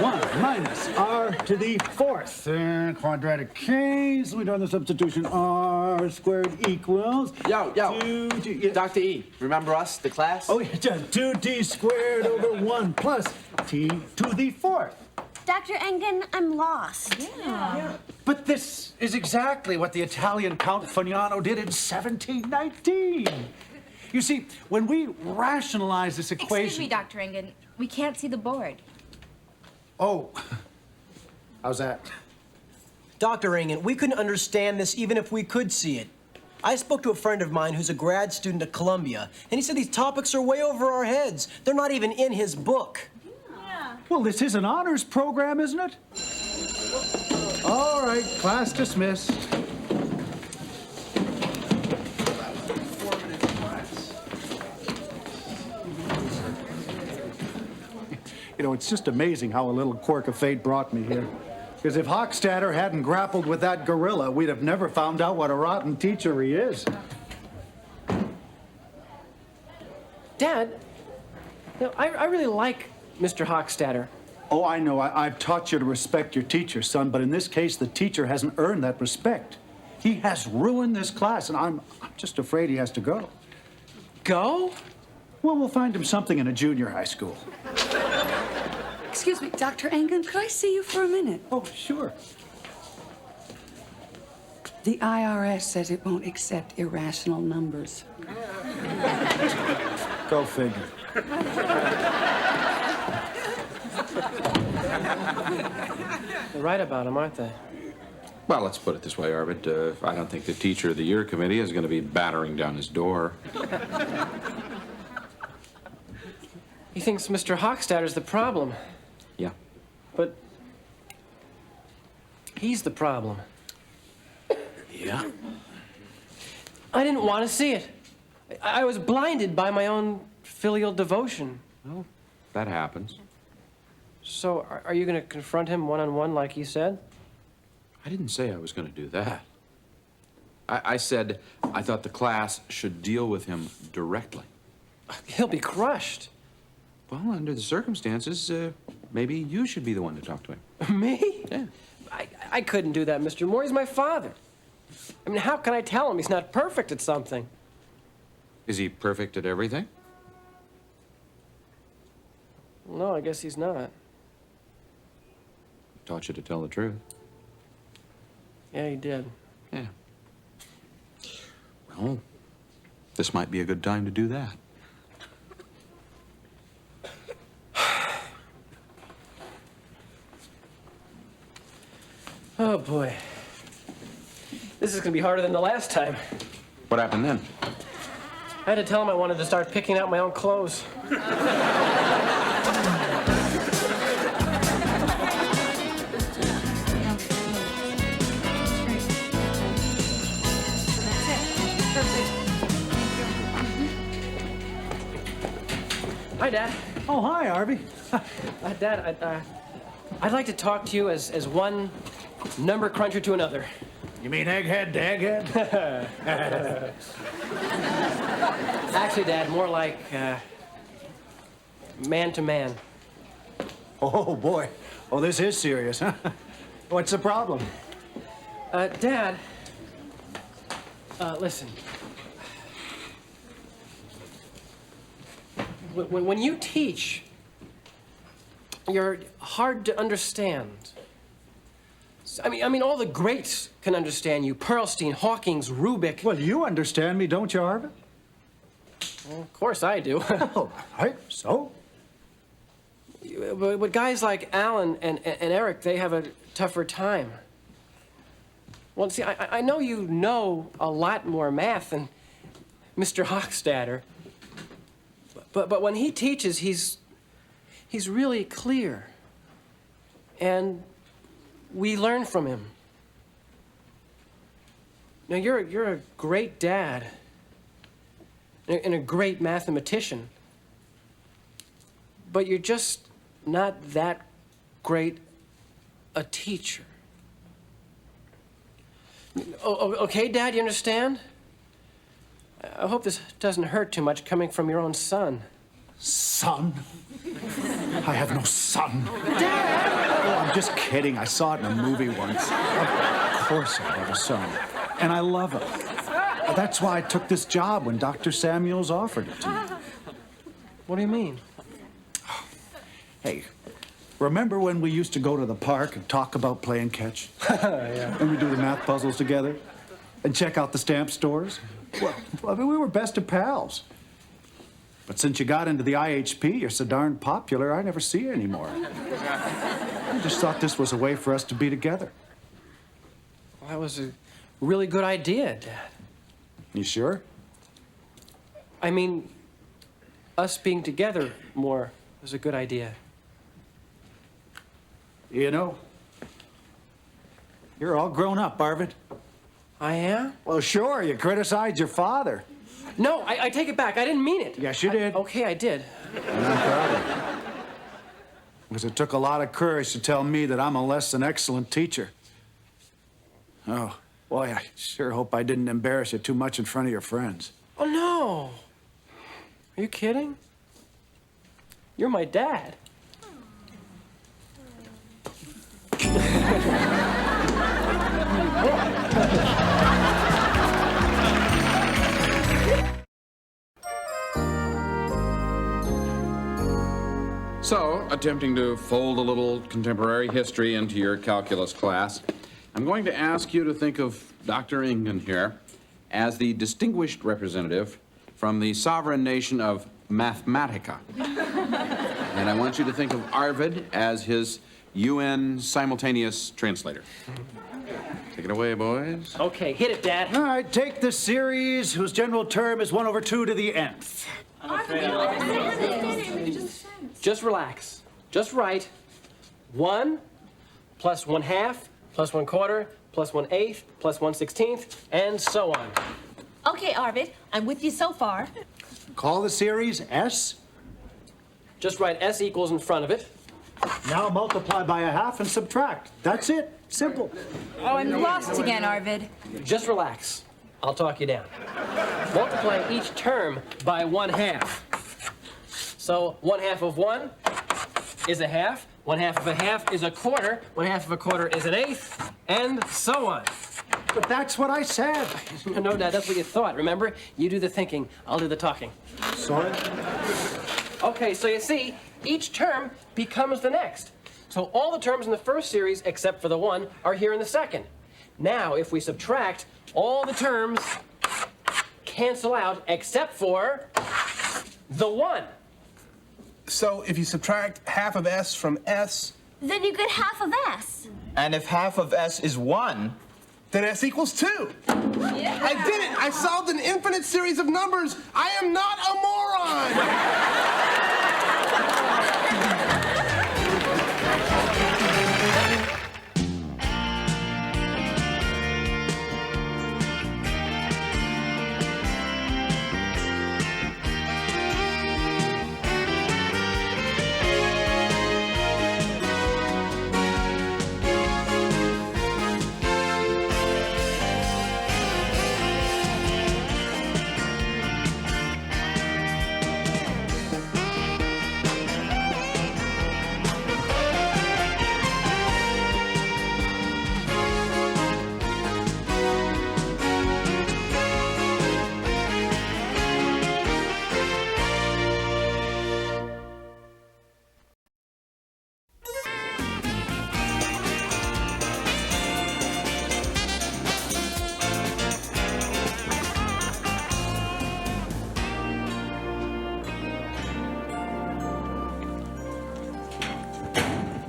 S18: 1 minus r to the 4th. Quadratic case, we do the substitution. R squared equals...
S12: Yo, Dr. E, remember us, the class?
S18: Oh, yeah, just 2t squared over 1 plus t to the 4th.
S16: Dr. Engen, I'm lost.
S18: But this is exactly what the Italian Count Fagnano did in 1719. You see, when we rationalize this equation...
S7: Excuse me, Dr. Engen. We can't see the board.
S18: Oh, how's that?
S9: Dr. Engen, we couldn't understand this even if we could see it. I spoke to a friend of mine who's a grad student at Columbia, and he said these topics are way over our heads. They're not even in his book.
S18: Well, this is an honors program, isn't it? All right, class dismissed. You know, it's just amazing how a little quirk of fate brought me here. Because if Hochstatter hadn't grappled with that gorilla, we'd have never found out what a rotten teacher he is.
S1: Dad, you know, I really like Mr. Hochstatter.
S18: Oh, I know. I've taught you to respect your teacher, son, but in this case, the teacher hasn't earned that respect. He has ruined this class, and I'm just afraid he has to go.
S1: Go?
S18: Well, we'll find him something in a junior high school.
S14: Excuse me, Dr. Engen, could I see you for a minute?
S18: Oh, sure.
S14: The IRS says it won't accept irrational numbers.
S18: Go figure.
S1: They're right about him, aren't they?
S15: Well, let's put it this way, Arvid. I don't think the Teacher of the Year committee is going to be battering down his door.
S1: He thinks Mr. Hochstatter's the problem.
S15: Yeah.
S1: But he's the problem.
S15: Yeah?
S1: I didn't want to see it. I was blinded by my own filial devotion.
S15: Well, that happens.
S1: So, are you going to confront him one-on-one like he said?
S15: I didn't say I was going to do that. I said I thought the class should deal with him directly.
S1: He'll be crushed.
S15: Well, under the circumstances, maybe you should be the one to talk to him.
S1: Me?
S15: Yeah.
S1: I couldn't do that, Mr. Moore. He's my father. I mean, how can I tell him he's not perfect at something?
S15: Is he perfect at everything?
S1: No, I guess he's not.
S15: Taught you to tell the truth.
S1: Yeah, he did.
S15: Yeah. Well, this might be a good time to do that.
S1: Oh, boy. This is gonna be harder than the last time.
S15: What happened then?
S1: I had to tell him I wanted to start picking out my own clothes. Hi, Dad.
S18: Oh, hi, Arby.
S1: Dad, I'd like to talk to you as one number cruncher to another.
S18: You mean egghead to egghead?
S1: Actually, Dad, more like man to man.
S18: Oh, boy. Oh, this is serious, huh? What's the problem?
S1: Dad, listen. When you teach, you're hard to understand. I mean, all the greats can understand you. Pearlstein, Hawkins, Rubik.
S18: Well, you understand me, don't you, Arvid?
S1: Well, of course I do.
S18: Oh, right, so?
S1: But guys like Alan and Eric, they have a tougher time. Well, see, I know you know a lot more math than Mr. Hochstatter. But when he teaches, he's really clear. And we learn from him. Now, you're a great dad. and a great mathematician. But you're just not that great a teacher. Okay, Dad, you understand? I hope this doesn't hurt too much coming from your own son.
S18: Son? I have no son. Dad! Oh, I'm just kidding. I saw it in a movie once. Of course I have a son. And I love him. That's why I took this job when Dr. Samuels offered it to me.
S1: What do you mean?
S18: Hey, remember when we used to go to the park and talk about playing catch?
S1: Yeah.
S18: And we do the math puzzles together? And check out the stamp stores? Well, I mean, we were best of pals. But since you got into the IHP, you're so darn popular, I never see you anymore. I just thought this was a way for us to be together.
S1: Well, that was a really good idea, Dad.
S18: You sure?
S1: I mean, us being together more was a good idea.
S18: You know, you're all grown up, Arvid.
S1: I am?
S18: Well, sure, you criticized your father.
S1: No, I take it back. I didn't mean it.
S18: Yes, you did.
S1: Okay, I did.
S18: And I'm proud of you. Because it took a lot of courage to tell me that I'm a less than excellent teacher. Oh, boy, I sure hope I didn't embarrass you too much in front of your friends.
S1: Oh, no. Are you kidding? You're my dad.
S15: So, attempting to fold a little contemporary history into your calculus class, I'm going to ask you to think of Dr. Ingen here as the distinguished representative from the sovereign nation of Mathematica. And I want you to think of Arvid as his UN simultaneous translator. Take it away, boys.
S1: Okay, hit it, Dad.
S18: All right, take the series whose general term is 1/2 to the nth.
S1: Just relax. Just write 1 plus 1/2 plus 1/4 plus 1/8 plus 1/16, and so on.
S17: Okay, Arvid, I'm with you so far.
S18: Call the series S.
S1: Just write S equals in front of it.
S18: Now multiply by 1/2 and subtract. That's it. Simple.
S7: Oh, I'm lost again, Arvid.
S1: Just relax. I'll talk you down. Multiply each term by 1/2. So 1/2 of 1 is 1/2. 1/2 of 1/2 is 1/4. 1/2 of 1/4 is 1/8, and so on.
S18: But that's what I said.
S1: No, Dad, that's what you thought. Remember? You do the thinking. I'll do the talking.
S18: Sorry?
S1: Okay, so you see, each term becomes the next. So all the terms in the first series, except for the 1, are here in the second. Now, if we subtract, all the terms cancel out except for the 1.
S8: So if you subtract half of S from S,
S16: Then you get half of S.
S19: And if half of S is 1,
S8: then S equals 2.
S16: Yeah.
S8: I did it! I solved an infinite series of numbers! I am not a moron!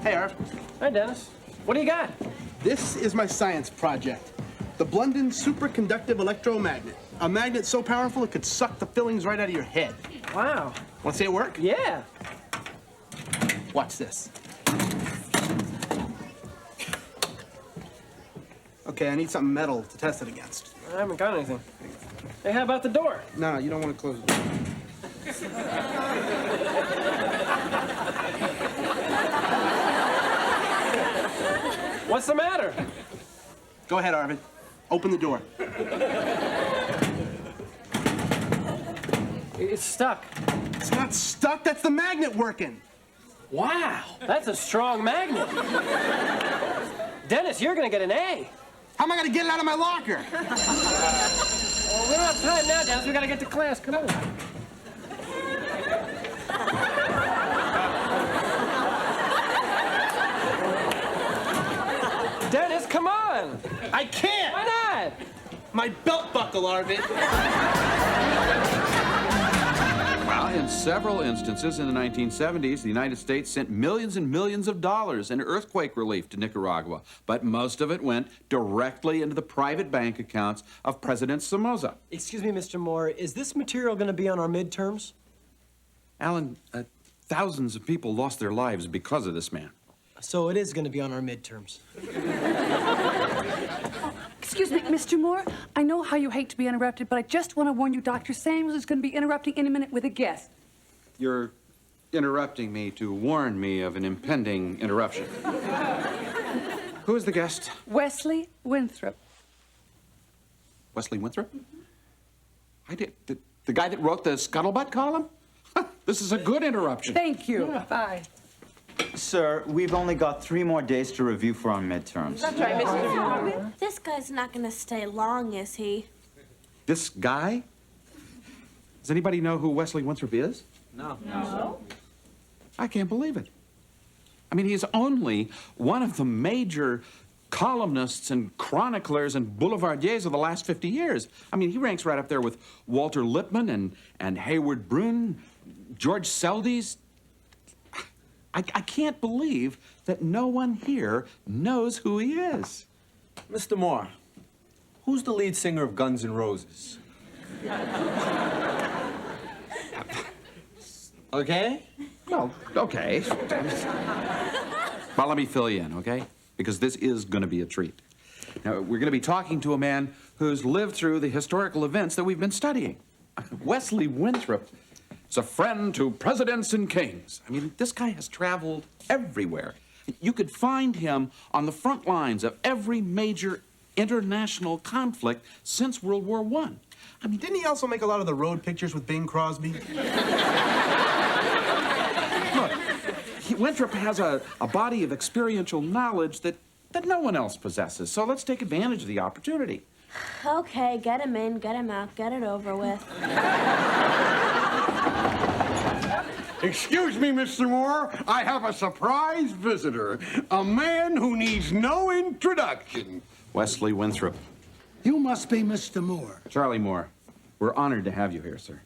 S8: Hey, Arv.
S1: Hi, Dennis. What do you got?
S8: This is my science project. The Blunden superconductive electromagnet. A magnet so powerful it could suck the fillings right out of your head.
S1: Wow.
S8: Want to see it work?
S1: Yeah.
S8: Watch this. Okay, I need something metal to test it against.
S1: I haven't got anything. Hey, how about the door?
S5: No, you don't want to close it.
S1: What's the matter?
S8: Go ahead, Arvid. Open the door.
S1: It's stuck.
S8: It's not stuck. That's the magnet working.
S1: Wow, that's a strong magnet. Dennis, you're gonna get an A.
S8: How am I gonna get it out of my locker?
S1: Well, we don't have time now, Dennis. We gotta get to class. Come on. Dennis, come on.
S8: I can't.
S1: Why not?
S8: My belt buckle, Arvid.
S15: Well, in several instances in the 1970s, the United States sent millions and millions of dollars in earthquake relief to Nicaragua, but most of it went directly into the private bank accounts of President Somoza.
S9: Excuse me, Mr. Moore, is this material going to be on our midterms?
S15: Alan, thousands of people lost their lives because of this man.
S9: So it is going to be on our midterms.
S14: Excuse me, Mr. Moore. I know how you hate to be interrupted, but I just want to warn you, Dr. Samuels is going to be interrupting any minute with a guest.
S15: You're interrupting me to warn me of an impending interruption. Who is the guest?
S14: Wesley Winthrop.
S15: Wesley Winthrop? I did. The guy that wrote the Scuttlebutt column? This is a good interruption.
S14: Thank you. Bye.
S19: Sir, we've only got 3 more days to review for our midterms.
S2: That's right, Mr. Moore.
S16: This guy's not gonna stay long, is he?
S15: This guy? Does anybody know who Wesley Winthrop is?
S12: No.
S15: I can't believe it. I mean, he's only one of the major columnists and chroniclers and boulevardiers of the last 50 years. I mean, he ranks right up there with Walter Lippmann and Hayward Brune, George Seldes. I can't believe that no one here knows who he is.
S12: Mr. Moore, who's the lead singer of Guns N' Roses? Okay?
S15: Well, okay. Well, let me fill you in, okay? Because this is going to be a treat. Now, we're going to be talking to a man who's lived through the historical events that we've been studying. Wesley Winthrop is a friend to presidents and kings. I mean, this guy has traveled everywhere. You could find him on the front lines of every major international conflict since World War I.
S8: I mean, didn't he also make a lot of the road pictures with Bing Crosby?
S15: Look, Winthrop has a body of experiential knowledge that no one else possesses, so let's take advantage of the opportunity.
S16: Okay, get him in, get him out, get it over with.
S13: Excuse me, Mr. Moore. I have a surprise visitor. A man who needs no introduction.
S15: Wesley Winthrop.
S18: You must be Mr. Moore.
S15: Charlie Moore, we're honored to have you here, sir.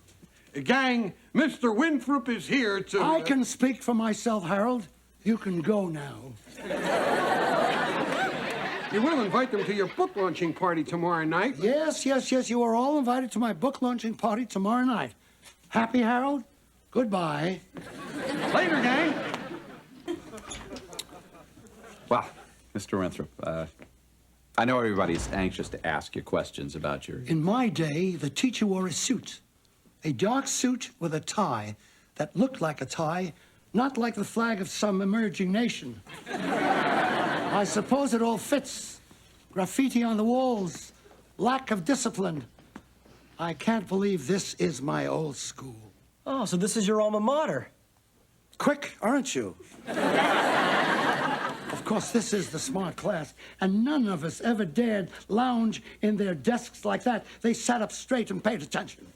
S13: Gang, Mr. Winthrop is here to...
S18: I can speak for myself, Harold. You can go now.
S13: You will invite them to your book launching party tomorrow night.
S18: Yes. You are all invited to my book launching party tomorrow night. Happy, Harold? Goodbye.
S13: Later, gang.
S15: Well, Mr. Winthrop, I know everybody's anxious to ask you questions about your...
S18: In my day, the teacher wore a suit. A dark suit with a tie that looked like a tie, not like the flag of some emerging nation. I suppose it all fits. Graffiti on the walls, lack of discipline. I can't believe this is my old school.
S9: Oh, so this is your alma mater.
S18: Quick, aren't you? Of course, this is the smart class, and none of us ever dared lounge in their desks like that. They sat up straight and paid attention.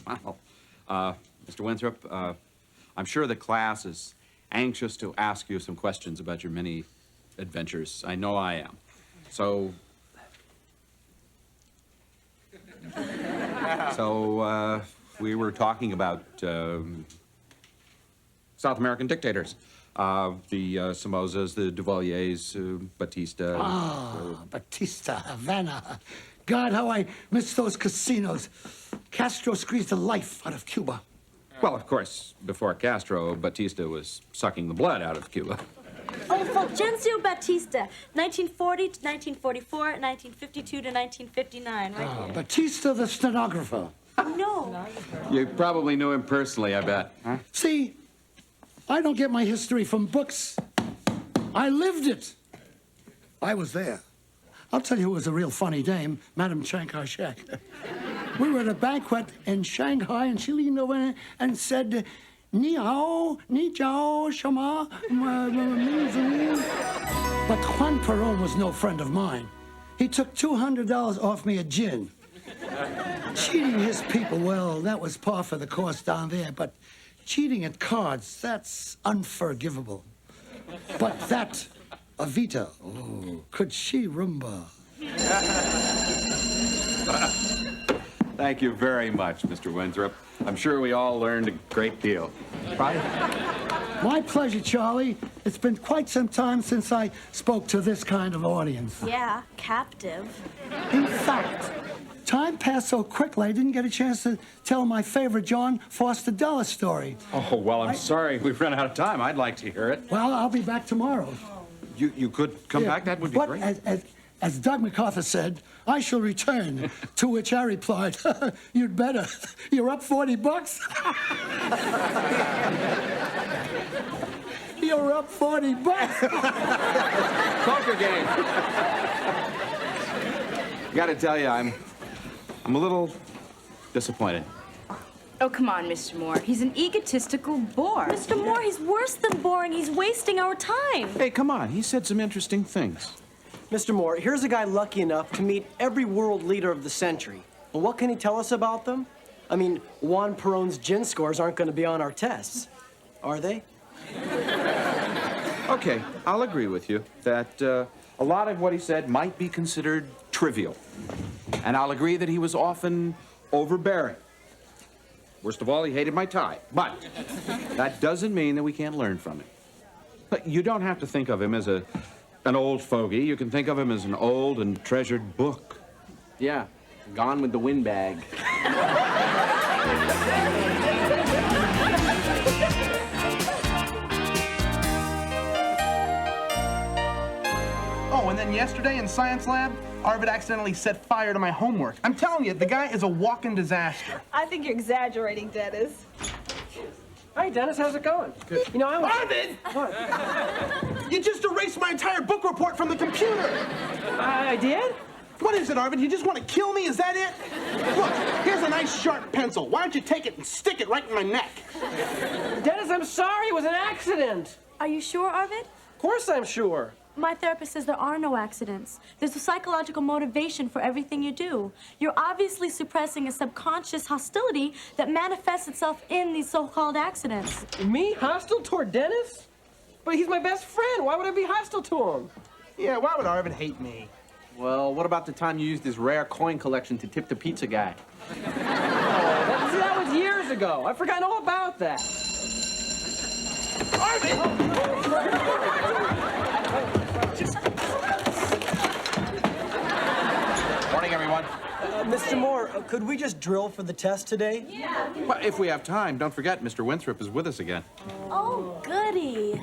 S15: Wow. Mr. Winthrop, I'm sure the class is anxious to ask you some questions about your many adventures. I know I am. So... we were talking about South American dictators. The Somozas, the Duvaliers, Batista.
S18: Batista, Havana. God, how I miss those casinos. Castro squeezed the life out of Cuba.
S15: Well, of course, before Castro, Batista was sucking the blood out of Cuba.
S18: Oh,
S11: Fulgencio Batista, 1940 to 1944, 1952 to 1959, right here.
S18: Batista, the stenographer.
S11: No.
S15: You probably knew him personally, I bet. Huh?
S18: See, I don't get my history from books. I lived it. I was there. I'll tell you who was a real funny dame, Madame Chiang Kai-shek. We were at a banquet in Shanghai, and she leaned over and said, Ni hao, ni jiao, shama, but Juan Perón was no friend of mine. He took $200 off me a gin. Cheating his people, well, that was par for the course down there, but cheating at cards, that's unforgivable. But that, Evita, oh, could she rumba?
S15: Thank you very much, Mr. Winthrop. I'm sure we all learned a great deal.
S18: My pleasure, Charlie. It's been quite some time since I spoke to this kind of audience.
S16: Yeah, captive.
S18: In fact, time passed so quickly I didn't get a chance to tell my favorite John Foster Dulles story.
S15: Oh, well, I'm sorry we've run out of time. I'd like to hear it.
S18: Well, I'll be back tomorrow.
S15: You could come back? That would be great.
S18: As Doug MacArthur said, I shall return, to which I replied, you'd better. You're up $40. You're up $40.
S15: Poker game. Gotta tell you, I'm a little disappointed.
S7: Oh, come on, Mr. Moore. He's an egotistical bore.
S16: Mr. Moore, he's worse than boring. He's wasting our time.
S15: Hey, come on. He said some interesting things.
S9: Mr. Moore, here's a guy lucky enough to meet every world leader of the century. Well, what can he tell us about them? I mean, Juan Perón's gin scores aren't going to be on our tests, are they?
S5: Okay, I'll agree with you that a lot of what he said might be considered trivial. And I'll agree that he was often overbearing. Worst of all, he hated my tie. But that doesn't mean that we can't learn from him. But you don't have to think of him as an old fogey. You can think of him as an old and treasured book.
S10: Yeah, Gone with the Windbag.
S8: Oh, and then yesterday in science lab, Arvid accidentally set fire to my homework. I'm telling you, the guy is a walking disaster.
S3: I think you're exaggerating, Dennis.
S9: Hi, Dennis, how's it going? Good. You know, I was...
S8: Arvid!
S9: What?
S8: You just erased my entire book report from the computer.
S9: I did?
S8: What is it, Arvid? You just want to kill me? Is that it? Look, here's a nice sharp pencil. Why don't you take it and stick it right in my neck?
S9: Dennis, I'm sorry. It was an accident.
S11: Are you sure, Arvid?
S9: Of course I'm sure.
S11: My therapist says there are no accidents. There's a psychological motivation for everything you do. You're obviously suppressing a subconscious hostility that manifests itself in these so-called accidents.
S9: Me? Hostile toward Dennis? But he's my best friend. Why would I be hostile to him?
S8: Yeah, why would Arvid hate me?
S10: Well, what about the time you used his rare coin collection to tip the pizza guy?
S9: That was years ago. I've forgotten all about that.
S5: Morning, everyone.
S9: Mr. Moore, could we just drill for the test today?
S5: Yeah. Well, if we have time, don't forget Mr. Winthrop is with us again.
S16: Oh, goody.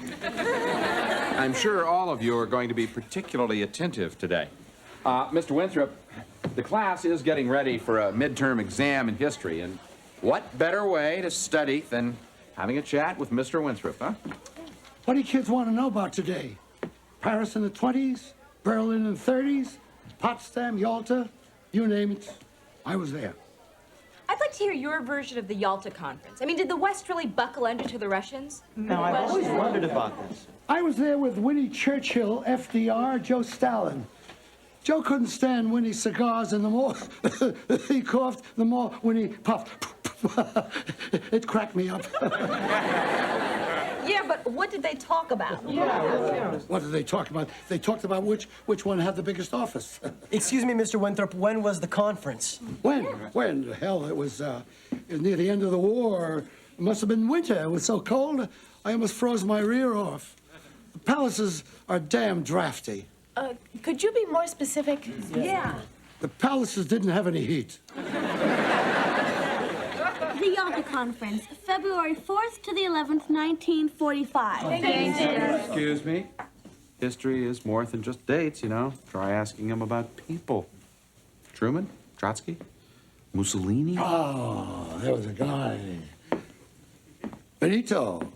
S15: I'm sure all of you are going to be particularly attentive today. Mr. Winthrop, the class is getting ready for a midterm exam in history, and what better way to study than having a chat with Mr. Winthrop, huh?
S18: What do you kids want to know about today? Paris in the 20s, Berlin in the 30s, Potsdam, Yalta, you name it. I was there.
S7: I'd like to hear your version of the Yalta Conference. I mean, did the West really buckle under to the Russians?
S19: No, I've always wondered about this.
S18: I was there with Winnie Churchill, FDR, Joe Stalin. Joe couldn't stand Winnie's cigars, and the more he coughed, the more Winnie puffed. It cracked me up.
S3: Yeah, but what did they talk about?
S18: What did they talk about? They talked about which one had the biggest office.
S9: Excuse me, Mr. Winthrop, when was the conference?
S18: When? Hell, it was near the end of the war. It must have been winter. It was so cold, I almost froze my rear off. The palaces are damn drafty.
S2: Could you be more specific?
S11: Yeah.
S18: The palaces didn't have any heat.
S16: The Yalta Conference, February 4th to the 11th, 1945.
S15: Excuse me. history is more than just dates, you know. Try asking him about people. Truman? Trotsky? Mussolini?
S18: Oh, there was a guy. Benito.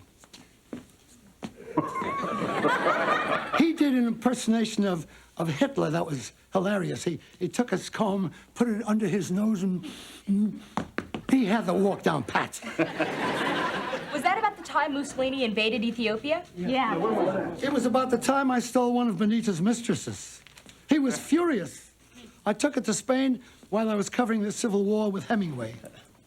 S18: He did an impersonation of Hitler that was hilarious. He took his comb, put it under his nose, and he had the walk down pat.
S7: Was that about the time Mussolini invaded Ethiopia?
S18: Yeah. It was about the time I stole one of Benito's mistresses. He was furious. I took it to Spain while I was covering the Civil War with Hemingway.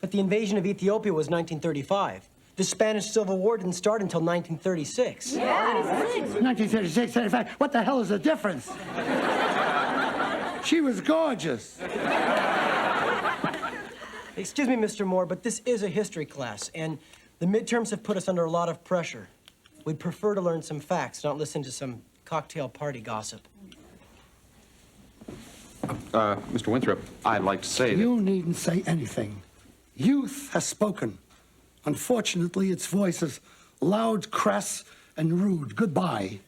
S9: But the invasion of Ethiopia was 1935. The Spanish Civil War didn't start until 1936.
S18: Yeah. 1936, 35. What the hell is the difference? She was gorgeous.
S9: Excuse me, Mr. Moore, but this is a history class, and the midterms have put us under a lot of pressure. We'd prefer to learn some facts, not listen to some cocktail party gossip.
S15: Mr. Winthrop, I'd like to say that...
S18: You needn't say anything. Youth has spoken. Unfortunately, its voice is loud, crass, and rude. Goodbye.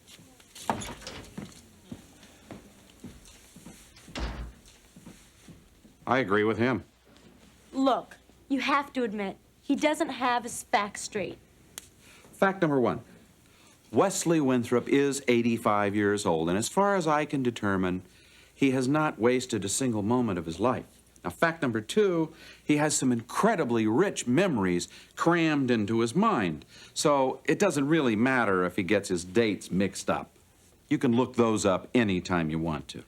S15: I agree with him.
S11: Look, you have to admit, he doesn't have his facts straight.
S15: Fact number one. Wesley Winthrop is 85 years old, and as far as I can determine, he has not wasted a single moment of his life. Now, fact number two, he has some incredibly rich memories crammed into his mind. So it doesn't really matter if he gets his dates mixed up. You can look those up anytime you want to.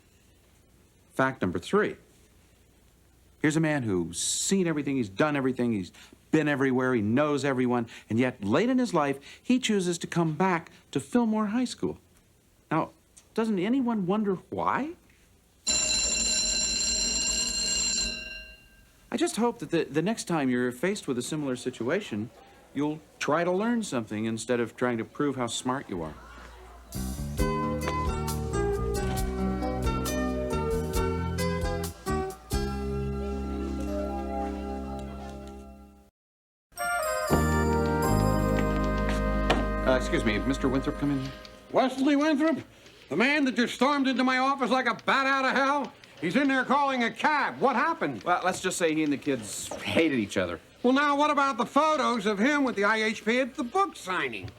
S15: Fact number three, here's a man who's seen everything, he's done everything, he's been everywhere, he knows everyone, and yet late in his life, he chooses to come back to Fillmore High School. Now, doesn't anyone wonder why? I just hope that the next time you're faced with a similar situation, you'll try to learn something instead of trying to prove how smart you are. Excuse me, Mr. Winthrop come in here?
S13: Wesley Winthrop? The man that just stormed into my office like a bat out of hell? He's in there calling a cab. What happened?
S15: Well, let's just say he and the kids hated each other.
S13: Well, now, what about the photos of him with the IHP at the book signing?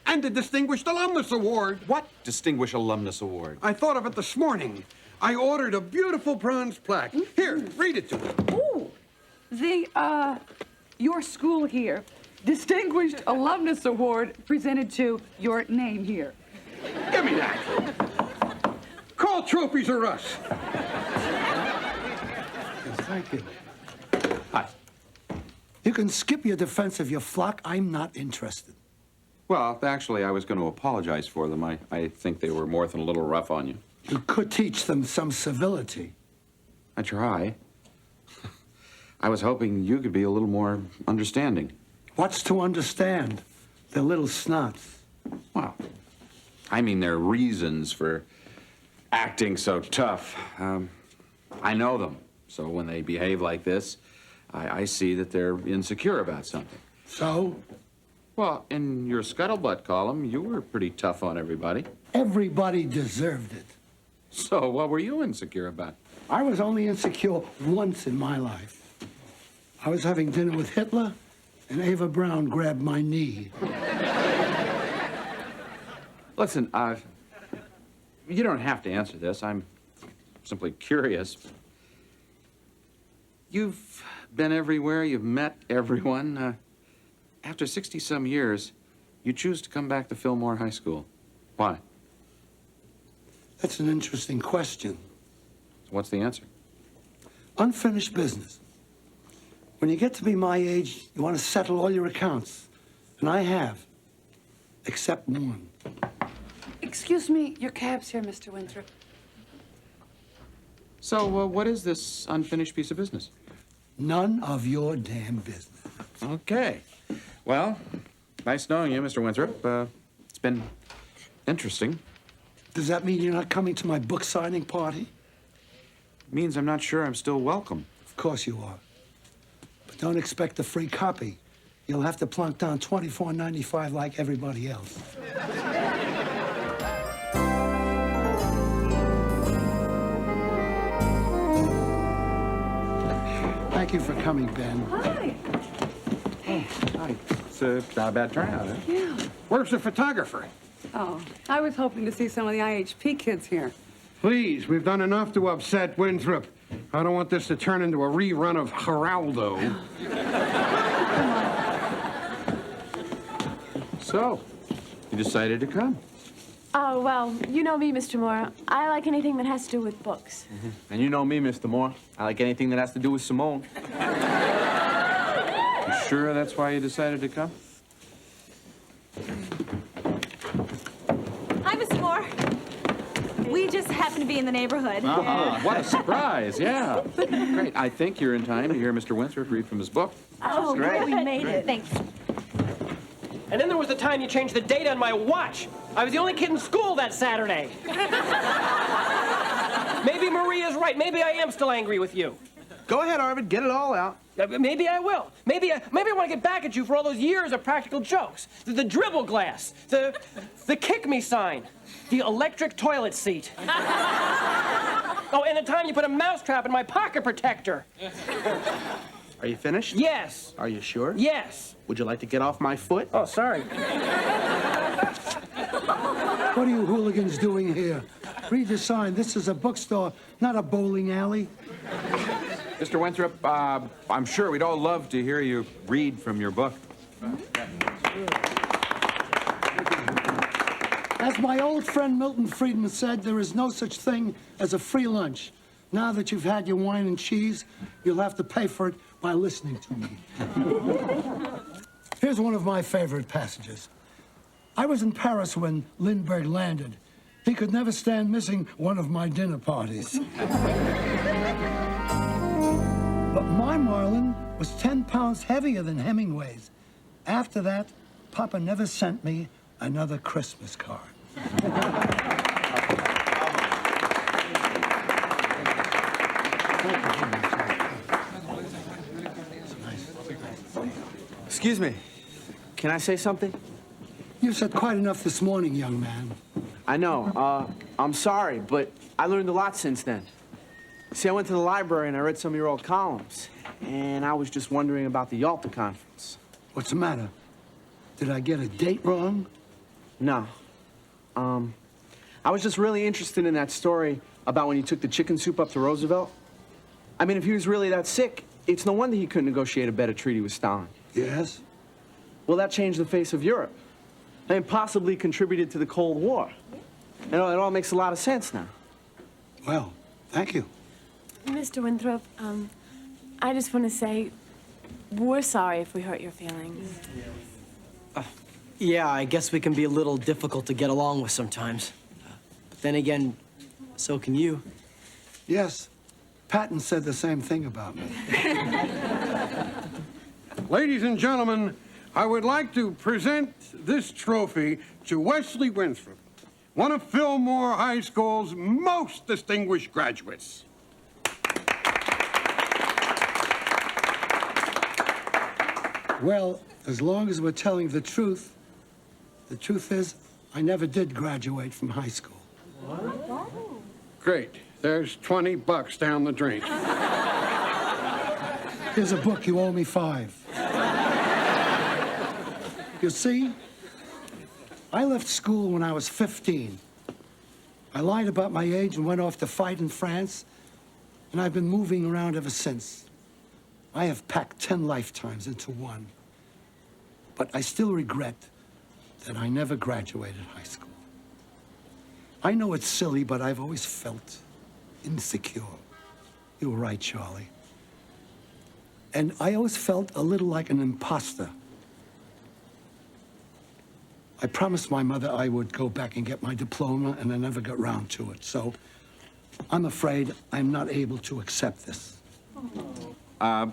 S13: And the Distinguished Alumnus Award.
S15: What Distinguished Alumnus Award?
S13: I thought of it this morning. I ordered a beautiful bronze plaque. Here, read it to me.
S14: Ooh, your school here. Distinguished Alumnus Award presented to your name here.
S13: Give me that. Call trophies or us.
S18: Thank you.
S15: Hi.
S18: You can skip your defense of your flock. I'm not interested.
S15: Well, actually, I was going to apologize for them. I think they were more than a little rough on you.
S18: You could teach them some civility.
S15: I try. I was hoping you could be a little more understanding.
S18: What's to understand? They're little snots.
S15: Well, I mean, there are reasons for acting so tough. I know them, so when they behave like this, I see that they're insecure about something.
S18: So?
S15: Well, in your scuttlebutt column, you were pretty tough on everybody.
S18: Everybody deserved it.
S15: So what were you insecure about?
S18: I was only insecure once in my life. I was having dinner with Hitler, and Ava Brown grabbed my knee.
S15: Listen, you don't have to answer this. I'm simply curious. You've been everywhere. You've met everyone. After 60-some years, you choose to come back to Fillmore High School. Why?
S18: That's an interesting question.
S15: So what's the answer?
S18: Unfinished business. When you get to be my age, you want to settle all your accounts. And I have. Except one.
S14: Excuse me, your cab's here, Mr. Winthrop.
S15: So, what is this unfinished piece of business?
S18: None of your damn business.
S15: Okay. Well, nice knowing you, Mr. Winthrop. It's been interesting.
S18: Does that mean you're not coming to my book signing party?
S15: It means I'm not sure I'm still welcome.
S18: Of course you are. But don't expect a free copy. You'll have to plunk down $24.95 like everybody else.
S13: you for coming, Ben.
S14: Hi.
S15: Hi. It's not a bad turnout, huh?
S14: Yeah.
S13: Where's the photographer?
S14: Oh, I was hoping to see some of the IHP kids here.
S13: Please, we've done enough to upset Winthrop. I don't want this to turn into a rerun of Geraldo.
S5: So, you decided to come.
S2: Oh, well, you know me, Mr. Moore. I like anything that has to do with books.
S12: And you know me, Mr. Moore. I like anything that has to do with Simone.
S5: You sure that's why you decided to come?
S17: Hi, Mr. Moore. We just happen to be in the neighborhood.
S15: What a surprise, yeah. Great. I think you're in time to hear Mr. Winthrop read from his book.
S17: Oh,
S12: great.
S17: we made it. Thanks.
S1: And then there was the time you changed the date on my watch. I was the only kid in school that Saturday. Maybe Maria's right. Maybe I am still angry with you.
S12: Go ahead, Arvid. Get it all out.
S1: Maybe I will. Maybe I want to get back at you for all those years of practical jokes. The dribble glass, the kick me sign, the electric toilet seat. Oh, and the time you put a mousetrap in my pocket protector.
S12: Are you finished?
S1: Yes.
S12: Are you sure?
S1: Yes.
S12: Would you like to get off my foot?
S1: Oh, sorry.
S18: What are you hooligans doing here? Read the sign. This is a bookstore, not a bowling alley.
S5: Mr. Winthrop, I'm sure we'd all love to hear you read from your book.
S18: As my old friend Milton Friedman said, there is no such thing as a free lunch. Now that you've had your wine and cheese, you'll have to pay for it by listening to me. Here's one of my favorite passages. I was in Paris when Lindbergh landed. He could never stand missing one of my dinner parties. But my Marlin was 10 pounds heavier than Hemingway's. After that, Papa never sent me another Christmas card.
S12: Excuse me. Can I say something?
S18: You've said quite enough this morning, young man.
S12: I know. I'm sorry, but I learned a lot since then. See, I went to the library and I read some of your old columns, and I was just wondering about the Yalta Conference.
S18: What's the matter? Did I get a date wrong?
S12: No. I was just really interested in that story about when you took the chicken soup up to Roosevelt. I mean, if he was really that sick, it's no wonder he couldn't negotiate a better treaty with Stalin.
S18: Yes?
S12: Well, that changed the face of Europe and possibly contributed to the Cold War. It all makes a lot of sense now.
S18: Well, thank you.
S2: Mr. Winthrop, I just want to say we're sorry if we hurt your feelings.
S9: Yeah, I guess we can be a little difficult to get along with sometimes. But then again, so can you.
S18: Yes. Patton said the same thing about me.
S13: Ladies and gentlemen, I would like to present this trophy to Wesley Winthrop, one of Fillmore High School's most distinguished graduates.
S18: Well, as long as we're telling the truth is, I never did graduate from high school.
S13: Great. There's $20 down the drain.
S18: Here's a book. You owe me 5. You see, I left school when I was 15. I lied about my age and went off to fight in France, and I've been moving around ever since. I have packed 10 lifetimes into one. But I still regret that I never graduated high school. I know it's silly, but I've always felt insecure. You were right, Charlie. And I always felt a little like an imposter. I promised my mother I would go back and get my diploma, and I never got round to it. So I'm afraid I'm not able to accept this.
S15: I'm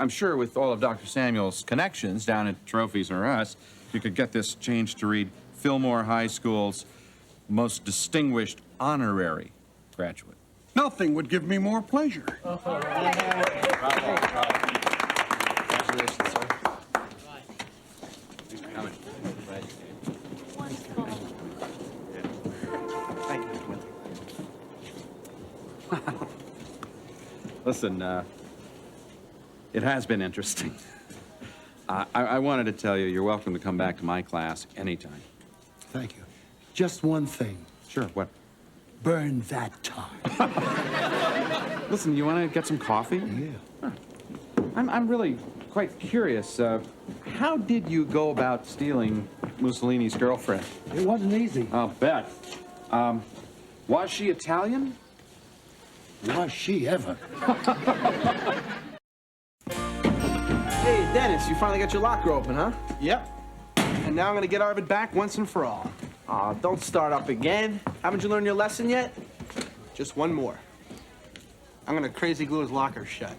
S15: sure with all of Dr. Samuel's connections down at Trophies R Us, you could get this changed to read Fillmore High School's most distinguished honorary graduate.
S13: Nothing would give me more pleasure.
S12: Congratulations, sir.
S15: Thanks for coming.
S12: Thank you, Winthrop.
S15: Listen, It has been interesting. I wanted to tell you, you're welcome to come back to my class anytime.
S18: Thank you. Just one thing.
S15: Sure, what?
S18: Burn that time.
S15: Listen, you want to get some coffee?
S18: Yeah.
S15: I'm really quite curious. How did you go about stealing Mussolini's girlfriend?
S18: It wasn't easy.
S15: I'll bet. Was she Italian?
S18: Was she ever?
S12: Hey, Dennis, you finally got your locker open, huh?
S8: Yep. And now I'm gonna get Arvid back once and for all.
S12: Aw, don't start up again. Haven't you learned your lesson yet?
S8: Just one more. I'm gonna crazy glue his locker shut.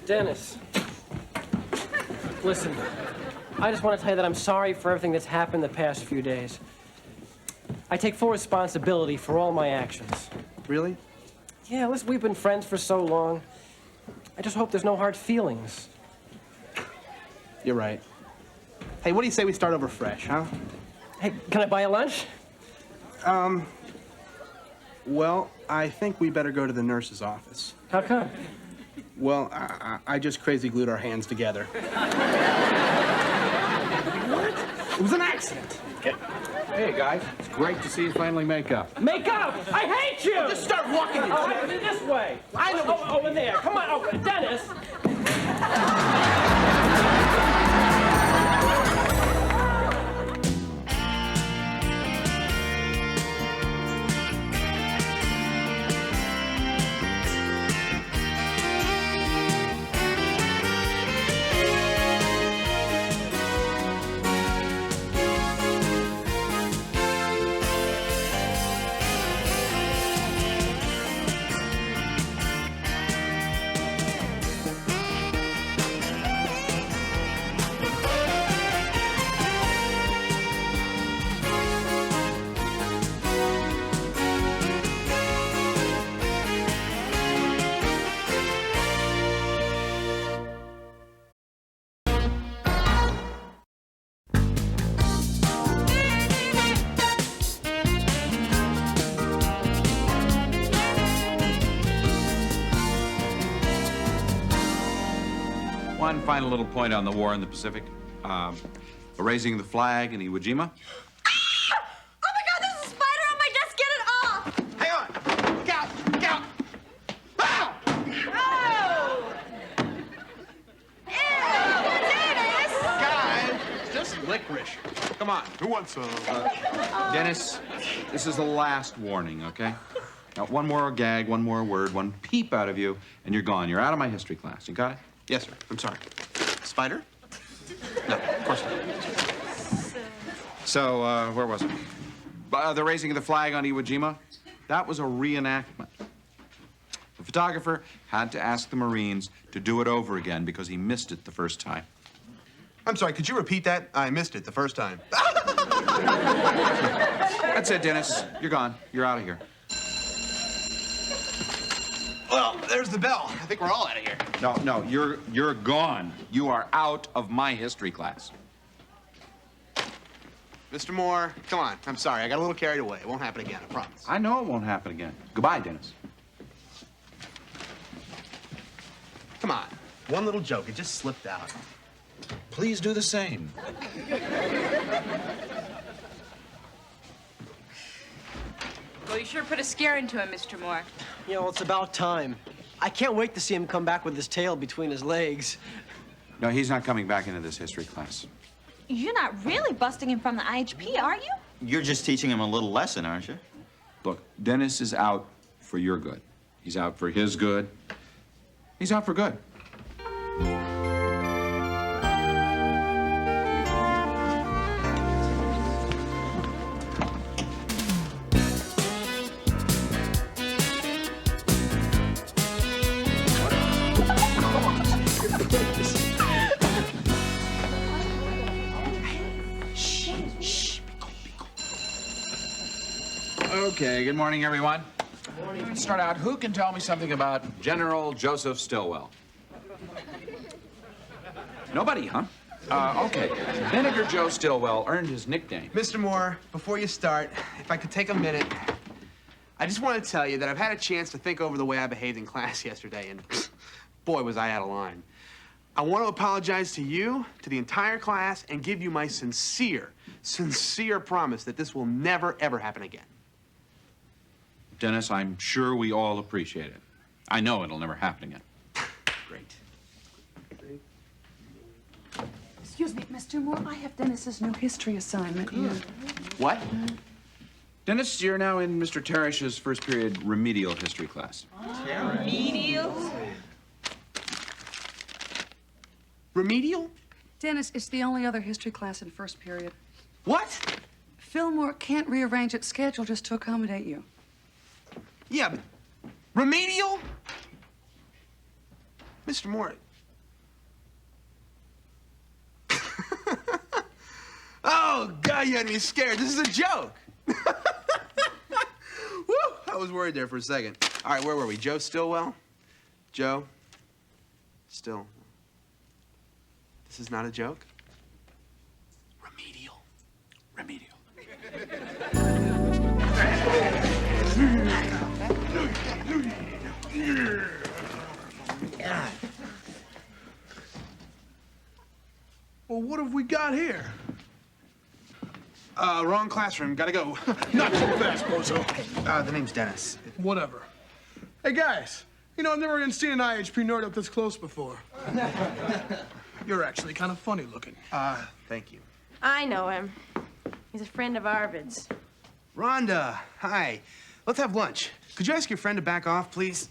S1: Dennis, listen, I just want to tell you that I'm sorry for everything that's happened the past few days. I take full responsibility for all my actions.
S8: Really?
S1: Yeah, listen, we've been friends for so long. I just hope there's no hard feelings.
S8: You're right. Hey, what do you say we start over fresh, huh?
S1: Hey, can I buy you lunch?
S8: Well, I think we better go to the nurse's office.
S1: How come?
S8: Well, I just crazy glued our hands together. What? It was an accident.
S15: Hey, guys. It's great to see you finally make up.
S1: Make up! I hate you!
S8: Just start walking into
S1: Oh,
S8: it.
S1: this way.
S8: I know.
S1: Oh, over there. Come on. Oh, Dennis.
S15: One final little point on the war in the Pacific. The raising of the flag in Iwo Jima.
S7: Oh my God, there's a spider on my desk. Get it off!
S8: Hang on. Look out. Look out. Ow!
S7: Oh! Ew, Dennis!
S8: Guys, it's just licorice.
S5: Come on.
S13: Who wants some?
S15: Dennis, this is the last warning, okay? Now, one more gag, one more word, one peep out of you, and you're gone. You're out of my history class. You got it?
S8: Yes, sir. I'm sorry. Spider? No, of course not.
S15: So, where was it? The raising of the flag on Iwo Jima? That was a reenactment. The photographer had to ask the Marines to do it over again because he missed it the first time.
S13: I'm sorry, could you repeat that? I missed it the first time.
S15: That's it, Dennis. You're gone. You're out of here.
S13: Well, there's the bell. I think we're all out of here.
S15: No, you're gone. You are out of my history class.
S13: Mr. Moore, come on. I'm sorry. I got a little carried away. It won't happen again, I promise.
S15: I know it won't happen again. Goodbye, Dennis.
S13: Come on. One little joke. It just slipped out.
S15: Please do the same.
S4: Well, you sure put a scare into him, Mr. Moore.
S9: You know, it's about time. I can't wait to see him come back with his tail between his legs.
S15: No, he's not coming back into this history class.
S17: You're not really busting him from the IHP, are you?
S19: You're just teaching him a little lesson, aren't you?
S15: Look, Dennis is out for your good. He's out for his good. He's out for good. Okay, good morning, everyone. Good morning. Let's start out. Who can tell me something about General Joseph Stilwell? Nobody, huh? Okay. Vinegar Joe Stilwell earned his nickname.
S8: Mr. Moore, before you start, if I could take a minute,
S5: I just want to tell you that I've had a chance to think over the way I behaved in class yesterday, and boy, was I out of line. I want to apologize to you, to the entire class, and give you my sincere promise that this will never, ever happen again.
S15: Dennis, I'm sure we all appreciate it. I know it'll never happen again.
S5: Great.
S14: Excuse me, Mr. Moore, I have Dennis's new history assignment here.
S5: What?
S15: Dennis, you're now in Mr. Parrish's first period remedial history class.
S3: Remedial?
S5: Remedial?
S14: Dennis, it's the only other history class in first period.
S5: What?
S14: Fillmore can't rearrange its schedule just to accommodate you.
S5: Yeah, but remedial? Mr. Moore. Oh, God, you had me scared. This is a joke. Woo! I was worried there for a second. All right, where were we? Joe Stillwell? Joe? Still. This is not a joke? Remedial. Remedial.
S8: Well, what have we got here?
S5: Wrong classroom. Gotta go.
S8: Not so fast, Bozo.
S5: The name's Dennis.
S8: Whatever. Hey, guys. You know, I've never even seen an IHP nerd up this close before. You're actually kind of funny looking.
S5: Thank you.
S2: I know him. He's a friend of Arvid's.
S5: Rhonda, hi. Let's have lunch. Could you ask your friend to back off, please?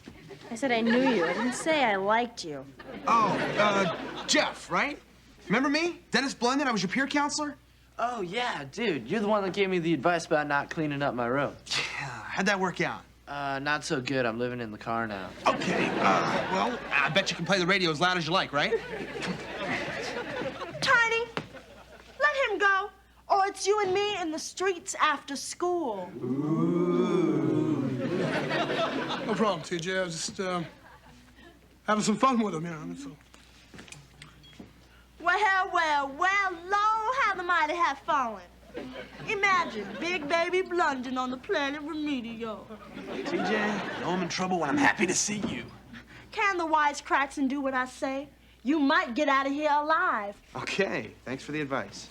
S16: I said I knew you. I didn't say I liked you.
S5: Oh, Jeff, right? Remember me? Dennis Blunden? I was your peer counselor?
S20: Oh, yeah, dude. You're the one that gave me the advice about not cleaning up my room.
S5: Yeah, how'd that work out?
S20: Not so good. I'm living in the car now.
S5: Okay, well, I bet you can play the radio as loud as you like, right?
S11: Tiny, let him go, or it's you and me in the streets after school.
S8: No problem, TJ. I was just, having some fun with him, you know, that's all.
S11: Well, Lord, how the mighty have fallen. Imagine Big Baby Blunden on the planet Remedial.
S5: TJ, know I'm in trouble when I'm happy to see you.
S11: Can the wisecracks and do what I say? You might get out of here alive.
S5: Okay, thanks for the advice.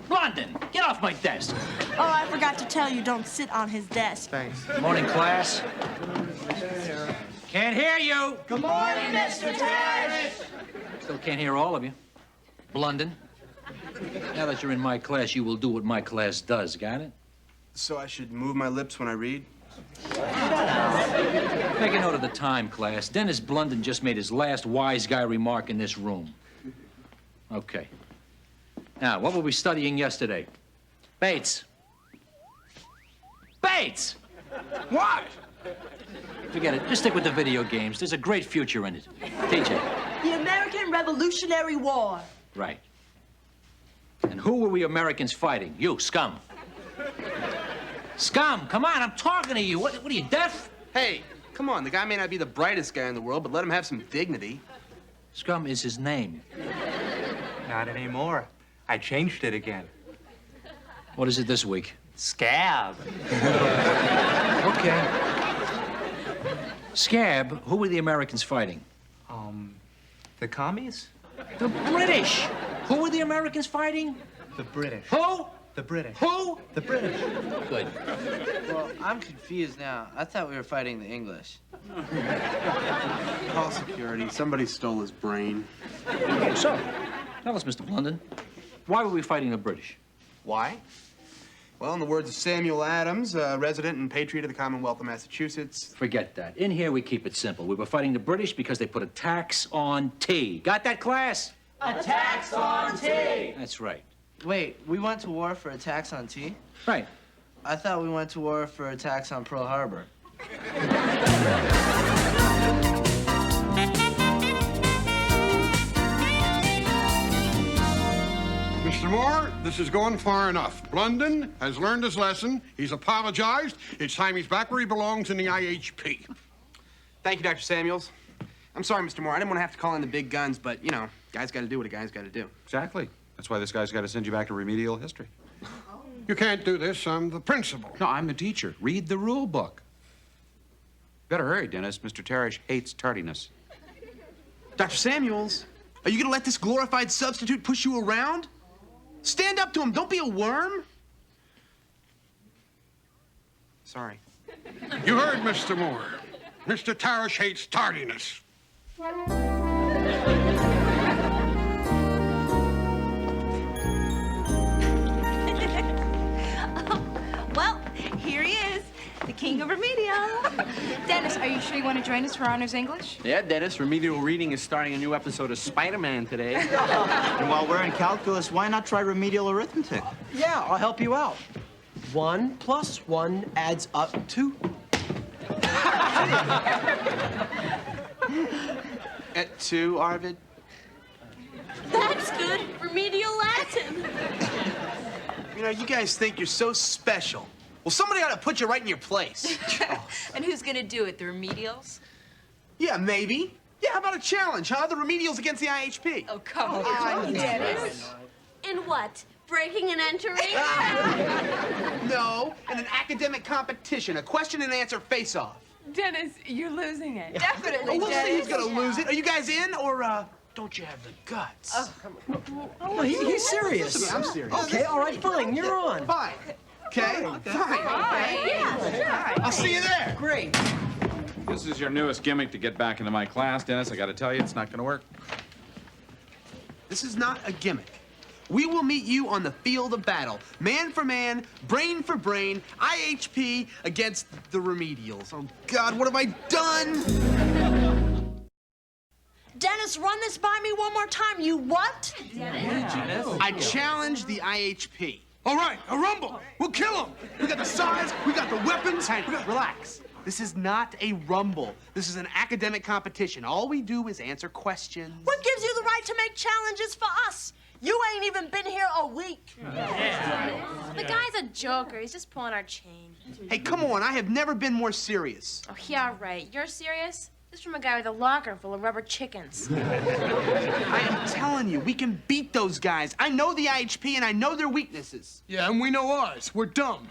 S21: Blunden, get off my desk.
S11: Oh, I forgot to tell you, don't sit on his desk.
S5: Thanks.
S21: Morning, class. Can't hear you.
S11: Good morning, Mr. Parrish.
S21: Still can't hear all of you. Blunden, now that you're in my class, you will do what my class does, got it?
S5: So I should move my lips when I read?
S21: Make a note of the time, class. Dennis Blunden just made his last wise guy remark in this room. Okay. Now, what were we studying yesterday? Bates. Bates!
S5: What?
S21: Forget it. Just stick with the video games. There's a great future in it. TJ.
S11: The American Revolutionary War.
S21: Right. And who were we Americans fighting? You, scum. Scum, come on, I'm talking to you. What are you, deaf?
S5: Hey, come on. The guy may not be the brightest guy in the world, but let him have some dignity.
S21: Scum is his name.
S22: Not anymore. I changed it again.
S21: What is it this week?
S22: Scab.
S21: Okay. Scab, who were the Americans fighting?
S22: The commies?
S21: The British. Who were the Americans fighting?
S22: The British.
S21: Who?
S22: The British.
S21: Who?
S22: The British.
S21: Good.
S20: Well, I'm confused now. I thought we were fighting the English.
S5: Call security. Somebody stole his brain.
S21: So, tell us, Mr. Blunden, why were we fighting the British?
S5: Why? Well, in the words of Samuel Adams, resident and patriot of the Commonwealth of Massachusetts.
S21: Forget that. In here, we keep it simple. We were fighting the British because they put a tax on tea. Got that, class?
S20: A tax on tea!
S21: That's right.
S20: Wait, we went to war for a tax on tea?
S21: Right.
S20: I thought we went to war for a tax on Pearl Harbor.
S13: Mr. Moore, this is going far enough. Blunden has learned his lesson. He's apologized. It's time he's back where he belongs in the IHP.
S5: Thank you, Dr. Samuels. I'm sorry, Mr. Moore. I didn't want to have to call in the big guns, but, you know, guy's got to do what a guy's got to do.
S15: Exactly. That's why this guy's got to send you back to remedial history.
S13: You can't do this. I'm the principal.
S5: No, I'm the teacher. Read the rule book. Better hurry, Dennis. Mr. Teresh hates tardiness.
S8: Dr. Samuels, are you gonna let this glorified substitute push you around? Stand up to him. Don't be a worm. Sorry.
S13: You heard Mr. Moore. Mr. Teresh hates tardiness.
S7: Well, here he is, the king of remedial.
S4: Dennis, are you sure you want to join us for Honors English?
S22: Yeah, Dennis, remedial reading is starting a new episode of Spider-Man today.
S19: And while we're in calculus, why not try remedial arithmetic?
S9: Yeah, I'll help you out. 1 plus 1 adds up to...
S8: At 2, Arvid?
S16: That's good. Remedial Latin.
S8: You know, you guys think you're so special. Well, somebody ought to put you right in your place.
S7: And who's gonna do it, the remedials?
S8: Yeah, maybe. Yeah, how about a challenge, huh? The remedials against the IHP.
S7: Oh, come on, Dennis.
S16: In what? Breaking and entering?
S8: No, in an academic competition, a question and answer face-off.
S2: Dennis, you're losing it.
S7: Definitely,
S8: We'll see
S7: Dennis.
S8: who's gonna lose it. Are you guys in, or don't you have the guts?
S9: Oh, he's serious.
S8: I'm serious.
S9: Okay, all right, fine. You're on.
S8: Fine. Okay? Fine.
S7: Yeah, sure.
S8: I'll see you there.
S9: Great.
S15: This is your newest gimmick to get back into my class, Dennis. I gotta tell you, it's not gonna work.
S8: This is not a gimmick. We will meet you on the field of battle. Man for man, brain for brain, IHP against the remedials. Oh, God, what have I done?
S16: Dennis, run this by me one more time. You what?
S8: I challenge the IHP.
S13: All right, a rumble. We'll kill him.
S8: We got the size, we got the weapons. Relax. This is not a rumble. This is an academic competition. All we do is answer questions.
S16: What gives you the right to make challenges for us? You ain't even been here a week.
S2: The guy's a joker. He's just pulling our chain.
S8: Hey, come on. I have never been more serious.
S2: Oh, yeah, right. You're serious? This from a guy with a locker full of rubber chickens.
S8: I am telling you, we can beat those guys. I know the IHP and I know their weaknesses.
S13: Yeah, and we know ours. We're dumb.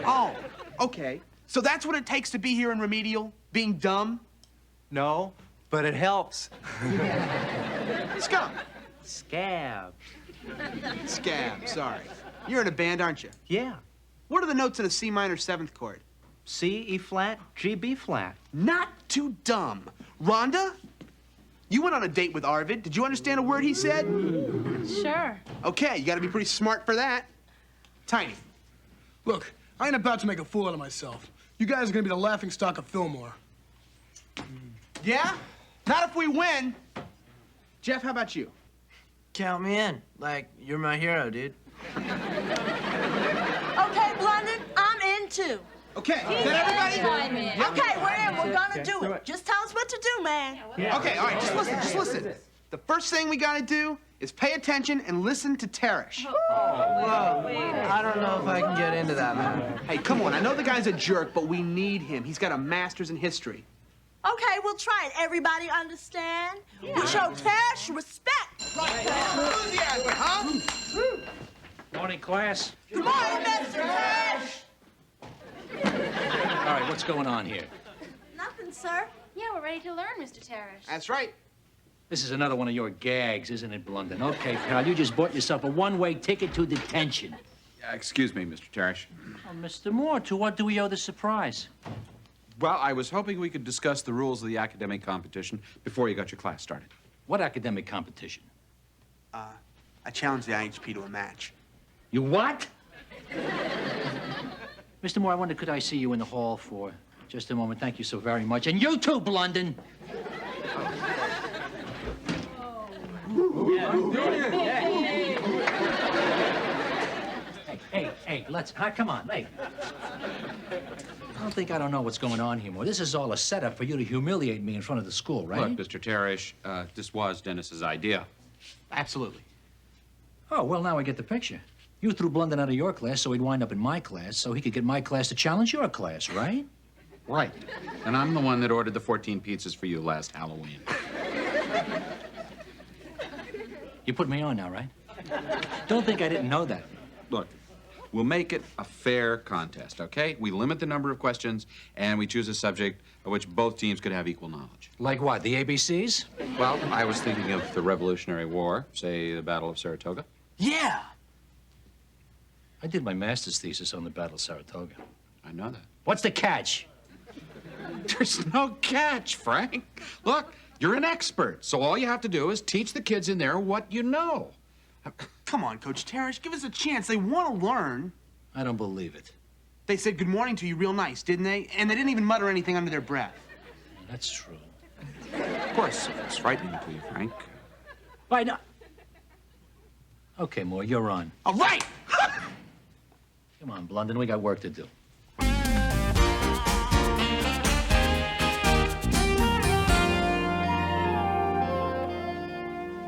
S8: Oh, okay. So that's what it takes to be here in remedial? Being dumb?
S22: No, but it helps.
S8: Scum.
S22: Scab.
S8: Scab, sorry. You're in a band, aren't you?
S22: Yeah.
S8: What are the notes in a C minor 7th chord?
S22: C, E flat, G, B flat.
S8: Not too dumb. Rhonda? You went on a date with Arvid. Did you understand a word he said?
S2: Sure.
S8: Okay, you gotta be pretty smart for that. Tiny.
S6: Look, I ain't about to make a fool out of myself. You guys are gonna be the laughingstock of Fillmore.
S8: Yeah? Not if we win. Jeff, how about you?
S20: Count me in. Like, you're my hero, dude.
S16: Okay, Blunden, I'm in too.
S8: Okay, is that everybody?
S16: Okay, we're in. We're gonna do it. Just tell us what to do, man.
S8: Okay, all right, just listen. The first thing we gotta do is pay attention and listen to Teresh.
S20: Whoa. I don't know if I can get into that, man.
S8: Hey, come on, I know the guy's a jerk, but we need him. He's got a master's in history.
S16: Okay, we'll try it. Everybody understand? We show Teresh respect.
S8: Enthusiasm, huh?
S21: Morning, class.
S16: Good morning, Mr. Teresh.
S21: All right, what's going on here?
S16: Nothing, sir.
S2: Yeah, we're ready to learn, Mr. Teresh.
S8: That's right.
S21: This is another one of your gags, isn't it, Blunden? Okay, pal, you just bought yourself a one-way ticket to detention.
S15: Excuse me, Mr. Teresh.
S21: Oh, Mr. Moore, to what do we owe the surprise?
S15: Well, I was hoping we could discuss the rules of the academic competition before you got your class started.
S21: What academic competition?
S8: I challenged the IHP to a match.
S21: You what? Mr. Moore, I wonder, could I see you in the hall for just a moment? Thank you so very much. And you too, Blunden. Hey, let's, come on, hey. I don't think I don't know what's going on here, Moore. This is all a setup for you to humiliate me in front of the school, right?
S15: Look, Mr. Teresh, this was Dennis's idea.
S8: Absolutely.
S21: Oh, well, now I get the picture. You threw Blunden out of your class so he'd wind up in my class so he could get my class to challenge your class, right?
S15: Right. And I'm the one that ordered the 14 pizzas for you last Halloween.
S21: You put me on now, right? Don't think I didn't know that.
S15: look, we'll make it a fair contest, okay? We limit the number of questions, and we choose a subject of which both teams could have equal knowledge.
S21: Like what, the ABCs?
S15: Well, I was thinking of the Revolutionary War, say the Battle of Saratoga.
S21: Yeah! I did my master's thesis on the Battle of Saratoga.
S15: I know that.
S21: What's the catch?
S15: There's no catch, Frank. Look, you're an expert, so all you have to do is teach the kids in there what you know.
S8: Come on, Coach Terrence, give us a chance. They want to learn.
S21: I don't believe it.
S8: They said good morning to you real nice, didn't they? And they didn't even mutter anything under their breath.
S21: That's true.
S15: Of course, if it's frightening to you, Frank.
S21: Why not? Okay, Moore, you're on.
S8: All right!
S21: Come on, Blunden, we got work to do.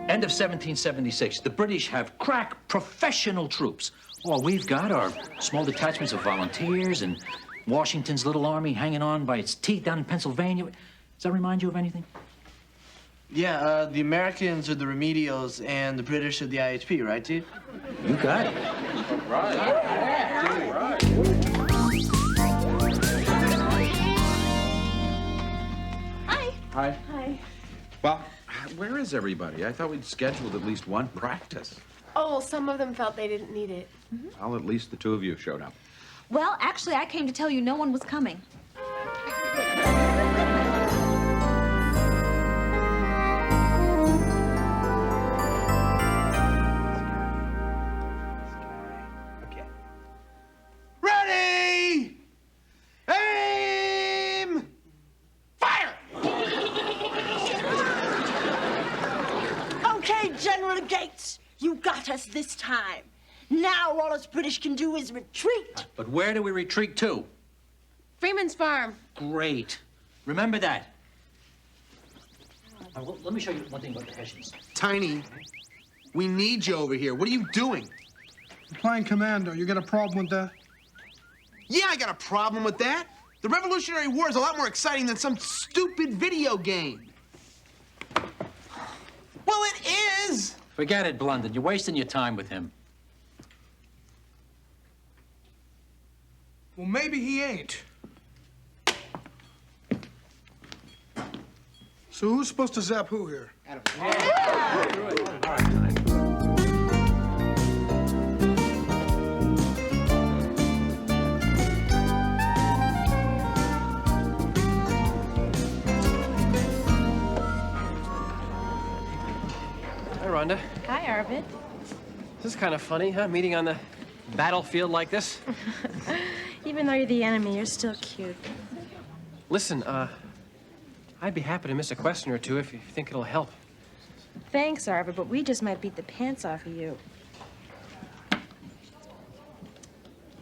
S21: End of 1776. The British have crack professional troops. All we've got are small detachments of volunteers and Washington's little army hanging on by its teeth down in Pennsylvania. Does that remind you of anything?
S20: Yeah, the Americans are the remedials and the British are the IHP, right, dude?
S21: You got it.
S3: Hi.
S15: Hi.
S3: Hi.
S15: Well, where is everybody? I thought we'd scheduled at least one practice.
S2: Oh, well, some of them felt they didn't need it.
S15: Well, at least the two of you showed up.
S17: Well, actually, I came to tell you no one was coming.
S8: Ready! Aim! Fire!
S10: Okay, General Gates, you got us this time. Now all us British can do is retreat.
S21: But where do we retreat to?
S2: Freeman's Farm.
S21: Great. Remember that. Let me show you one thing about the Hessians.
S8: Tiny, we need you over here. What are you doing?
S6: I'm playing commando. You got a problem with that?
S8: Yeah, I got a problem with that. The Revolutionary War is a lot more exciting than some stupid video game. Well, it is!
S21: Forget it, Blunden. You're wasting your time with him.
S6: Well, maybe he ain't. So who's supposed to zap who here?
S1: Hi, Rhonda.
S2: Hi, Arvid.
S1: This is kind of funny, huh? Meeting on the battlefield like this.
S3: Even though you're the enemy, you're still cute.
S1: Listen, I'd be happy to miss a question or two if you think it'll help.
S3: Thanks, Arvid, but we just might beat the pants off of you.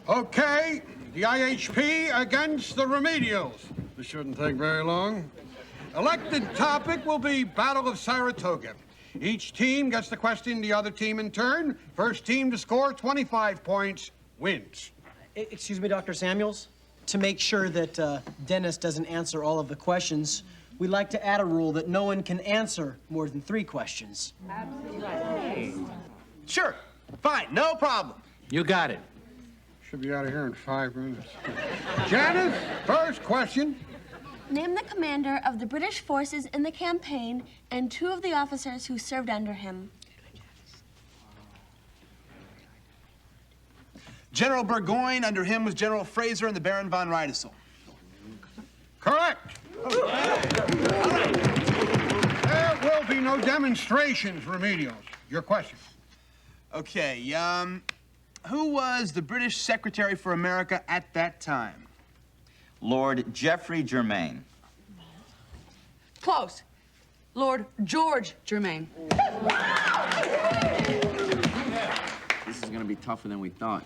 S13: Okay, the IHP against the remedials. This shouldn't take very long. Elected topic will be Battle of Saratoga. Each team gets the question, the other team in turn. First team to score 25 points wins.
S9: Excuse me, Dr. Samuels? To make sure that Dennis doesn't answer all of the questions, we'd like to add a rule that no one can answer more than 3 questions.
S8: Sure, fine, no problem.
S21: You got it.
S13: Should be out of here in 5 minutes. Janice, first question.
S16: Name the commander of the British forces in the campaign and 2 of the officers who served under him.
S8: General Burgoyne, under him was General Fraser and the Baron von Riedesel.
S13: Correct. There will be no demonstrations, remedials. Your question.
S8: Okay, who was the British Secretary for America at that time?
S19: Lord Geoffrey Germain.
S14: Close. Lord George Germain.
S12: This is gonna be tougher than we thought.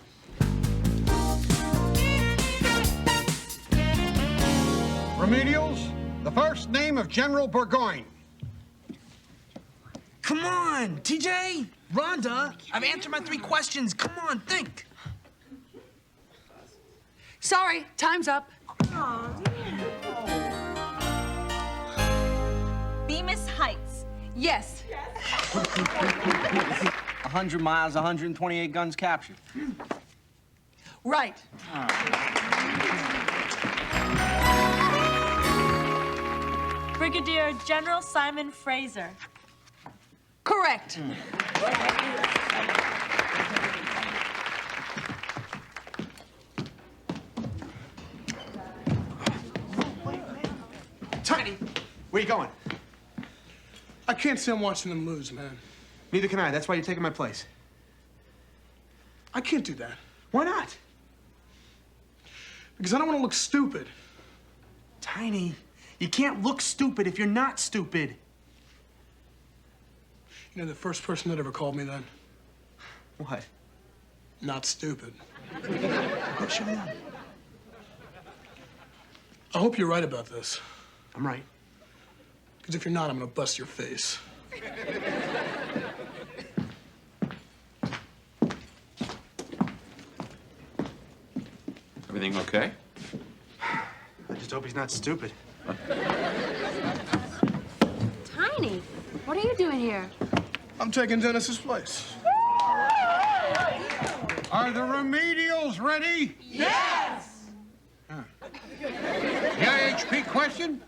S13: Remedials, the first name of General Burgoyne.
S8: Come on, TJ, Rhonda, I've answered my 3 questions. Come on, think.
S14: Sorry, time's up.
S3: Bemis Heights.
S14: Yes.
S11: 100 miles, 128 guns captured.
S14: Right.
S18: Brigadier General Simon Fraser.
S14: Correct.
S8: Tiny, where you going?
S6: I can't stand watching them lose, man.
S8: Neither can I. That's why you're taking my place.
S6: I can't do that.
S8: Why not?
S6: Because I don't want to look stupid.
S8: Tiny, you can't look stupid if you're not stupid.
S6: You know the first person that ever called me that?
S8: What?
S6: Not stupid.
S8: What show them?
S6: I hope you're right about this.
S8: I'm right.
S6: Because if you're not, I'm gonna bust your face.
S15: Everything okay?
S8: I just hope he's not stupid.
S16: Tiny, what are you doing here?
S6: I'm taking Dennis's place.
S13: Are the remedials ready?
S10: Yes!
S13: The IHP question?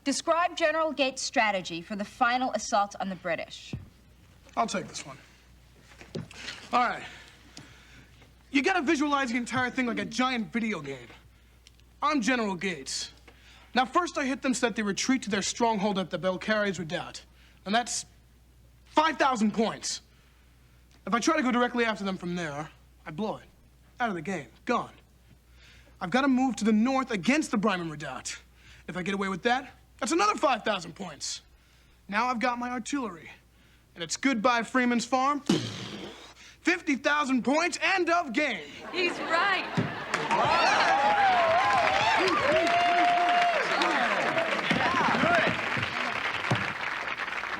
S7: Describe General Gates' strategy for the final assault on the British.
S6: I'll take this one. All right. You gotta visualize the entire thing like a giant video game. I'm General Gates. Now, first I hit them so that they retreat to their stronghold at the Belcarres Redoubt. And that's 5,000 points. If I try to go directly after them from there, I blow it. Out of the game. Gone. I've got to move to the north against the Bryman Redoubt. If I get away with that, that's another 5,000 points. Now I've got my artillery. And it's goodbye Freeman's Farm. 50,000 points, end of game.
S14: He's right.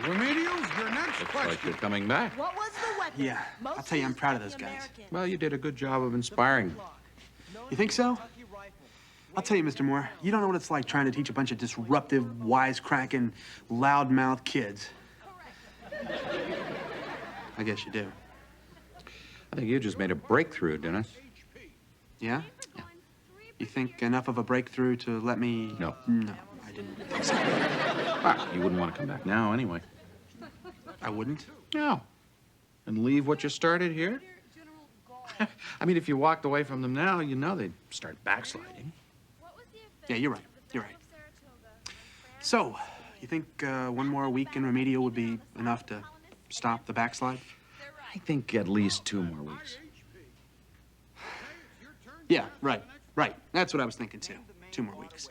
S13: Remedials, your next
S15: Looks
S13: question.
S15: like you're coming back.
S10: What was the weapon?
S8: Yeah, I'll tell you, I'm proud of those guys.
S15: Well, you did a good job of inspiring.
S8: You think so? I'll tell you, Mr. Moore, you don't know what it's like trying to teach a bunch of disruptive, wisecracking, loudmouth kids. I guess you do.
S15: I think you just made a breakthrough, Dennis.
S8: Yeah? You think enough of a breakthrough to let me...
S15: No.
S8: No, I didn't think so.
S15: Well, you wouldn't want to come back now anyway.
S8: I wouldn't?
S15: No. And leave what you started here? I mean, if you walked away from them now, you know they'd start backsliding.
S8: Yeah, you're right. You're right. So, you think one more week in remedial would be enough to stop the backslide?
S15: I think at least 2 more weeks.
S8: Yeah, right. Right. That's what I was thinking, too. 2 more weeks.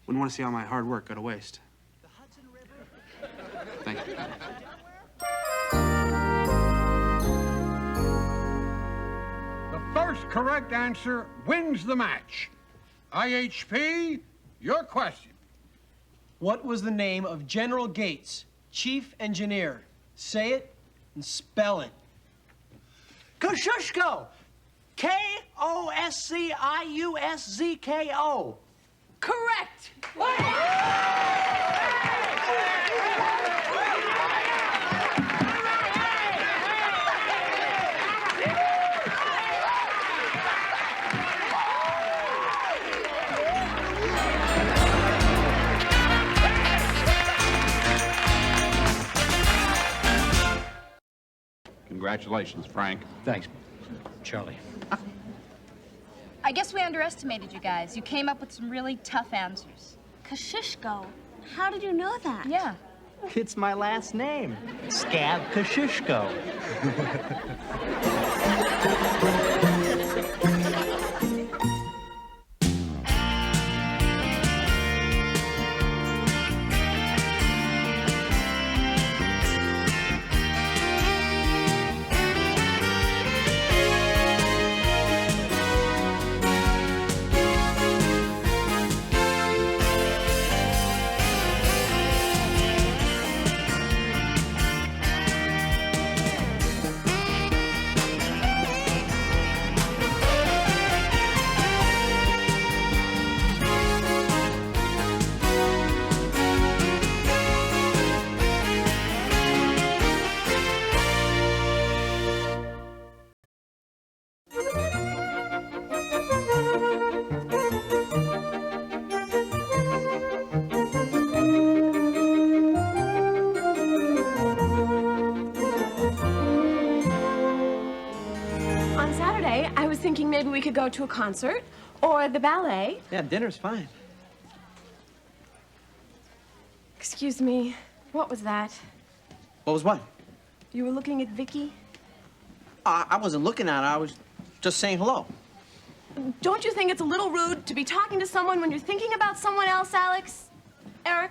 S8: Wouldn't want to see all my hard work go to waste. Thank you.
S13: The first correct answer wins the match. IHP, your question.
S9: What was the name of General Gates, chief engineer? Say it and spell it.
S10: Kosciuszko. Kosciuszko.
S14: Correct.
S15: Congratulations, Frank.
S21: Thanks, Charlie.
S7: I guess we underestimated you guys. You came up with some really tough answers.
S16: Kosciuszko. How did you know that?
S7: Yeah.
S11: It's my last name, Scab Kosciuszko.
S2: we could go to a concert or the ballet.
S12: Yeah, dinner's fine.
S2: Excuse me, what was that?
S12: What was what?
S2: You were looking at Vicky?
S12: I wasn't looking at her. I was just saying hello.
S2: Don't you think it's a little rude to be talking to someone when you're thinking about someone else, Alex? Eric?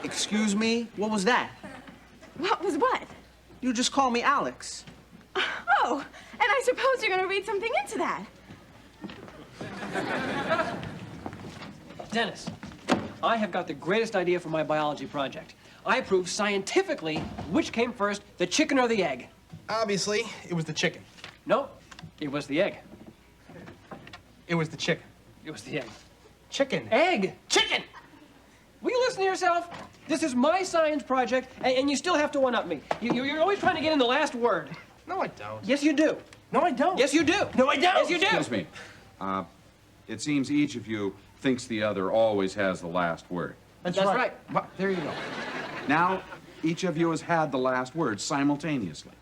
S12: Excuse me? What was that?
S2: What was what?
S12: You just called me Alex.
S2: Oh, and I suppose you're going to read something into that.
S1: Dennis, I have got the greatest idea for my biology project. I proved scientifically which came first, the chicken or the egg.
S6: Obviously, it was the chicken.
S1: No, it was the egg.
S6: It was the chicken.
S1: It was the egg.
S6: Chicken.
S1: Egg! Chicken! Will you listen to yourself? This is my science project, and you still have to one-up me. You're always trying to get in the last word.
S6: No, I don't.
S1: Yes, you do.
S6: No, I don't.
S1: Yes, you do.
S6: No, I don't.
S1: Yes, you do.
S15: Excuse me. It seems each of you thinks the other always has the last word.
S1: That's right.
S6: There you go.
S15: Now, each of you has had the last word simultaneously.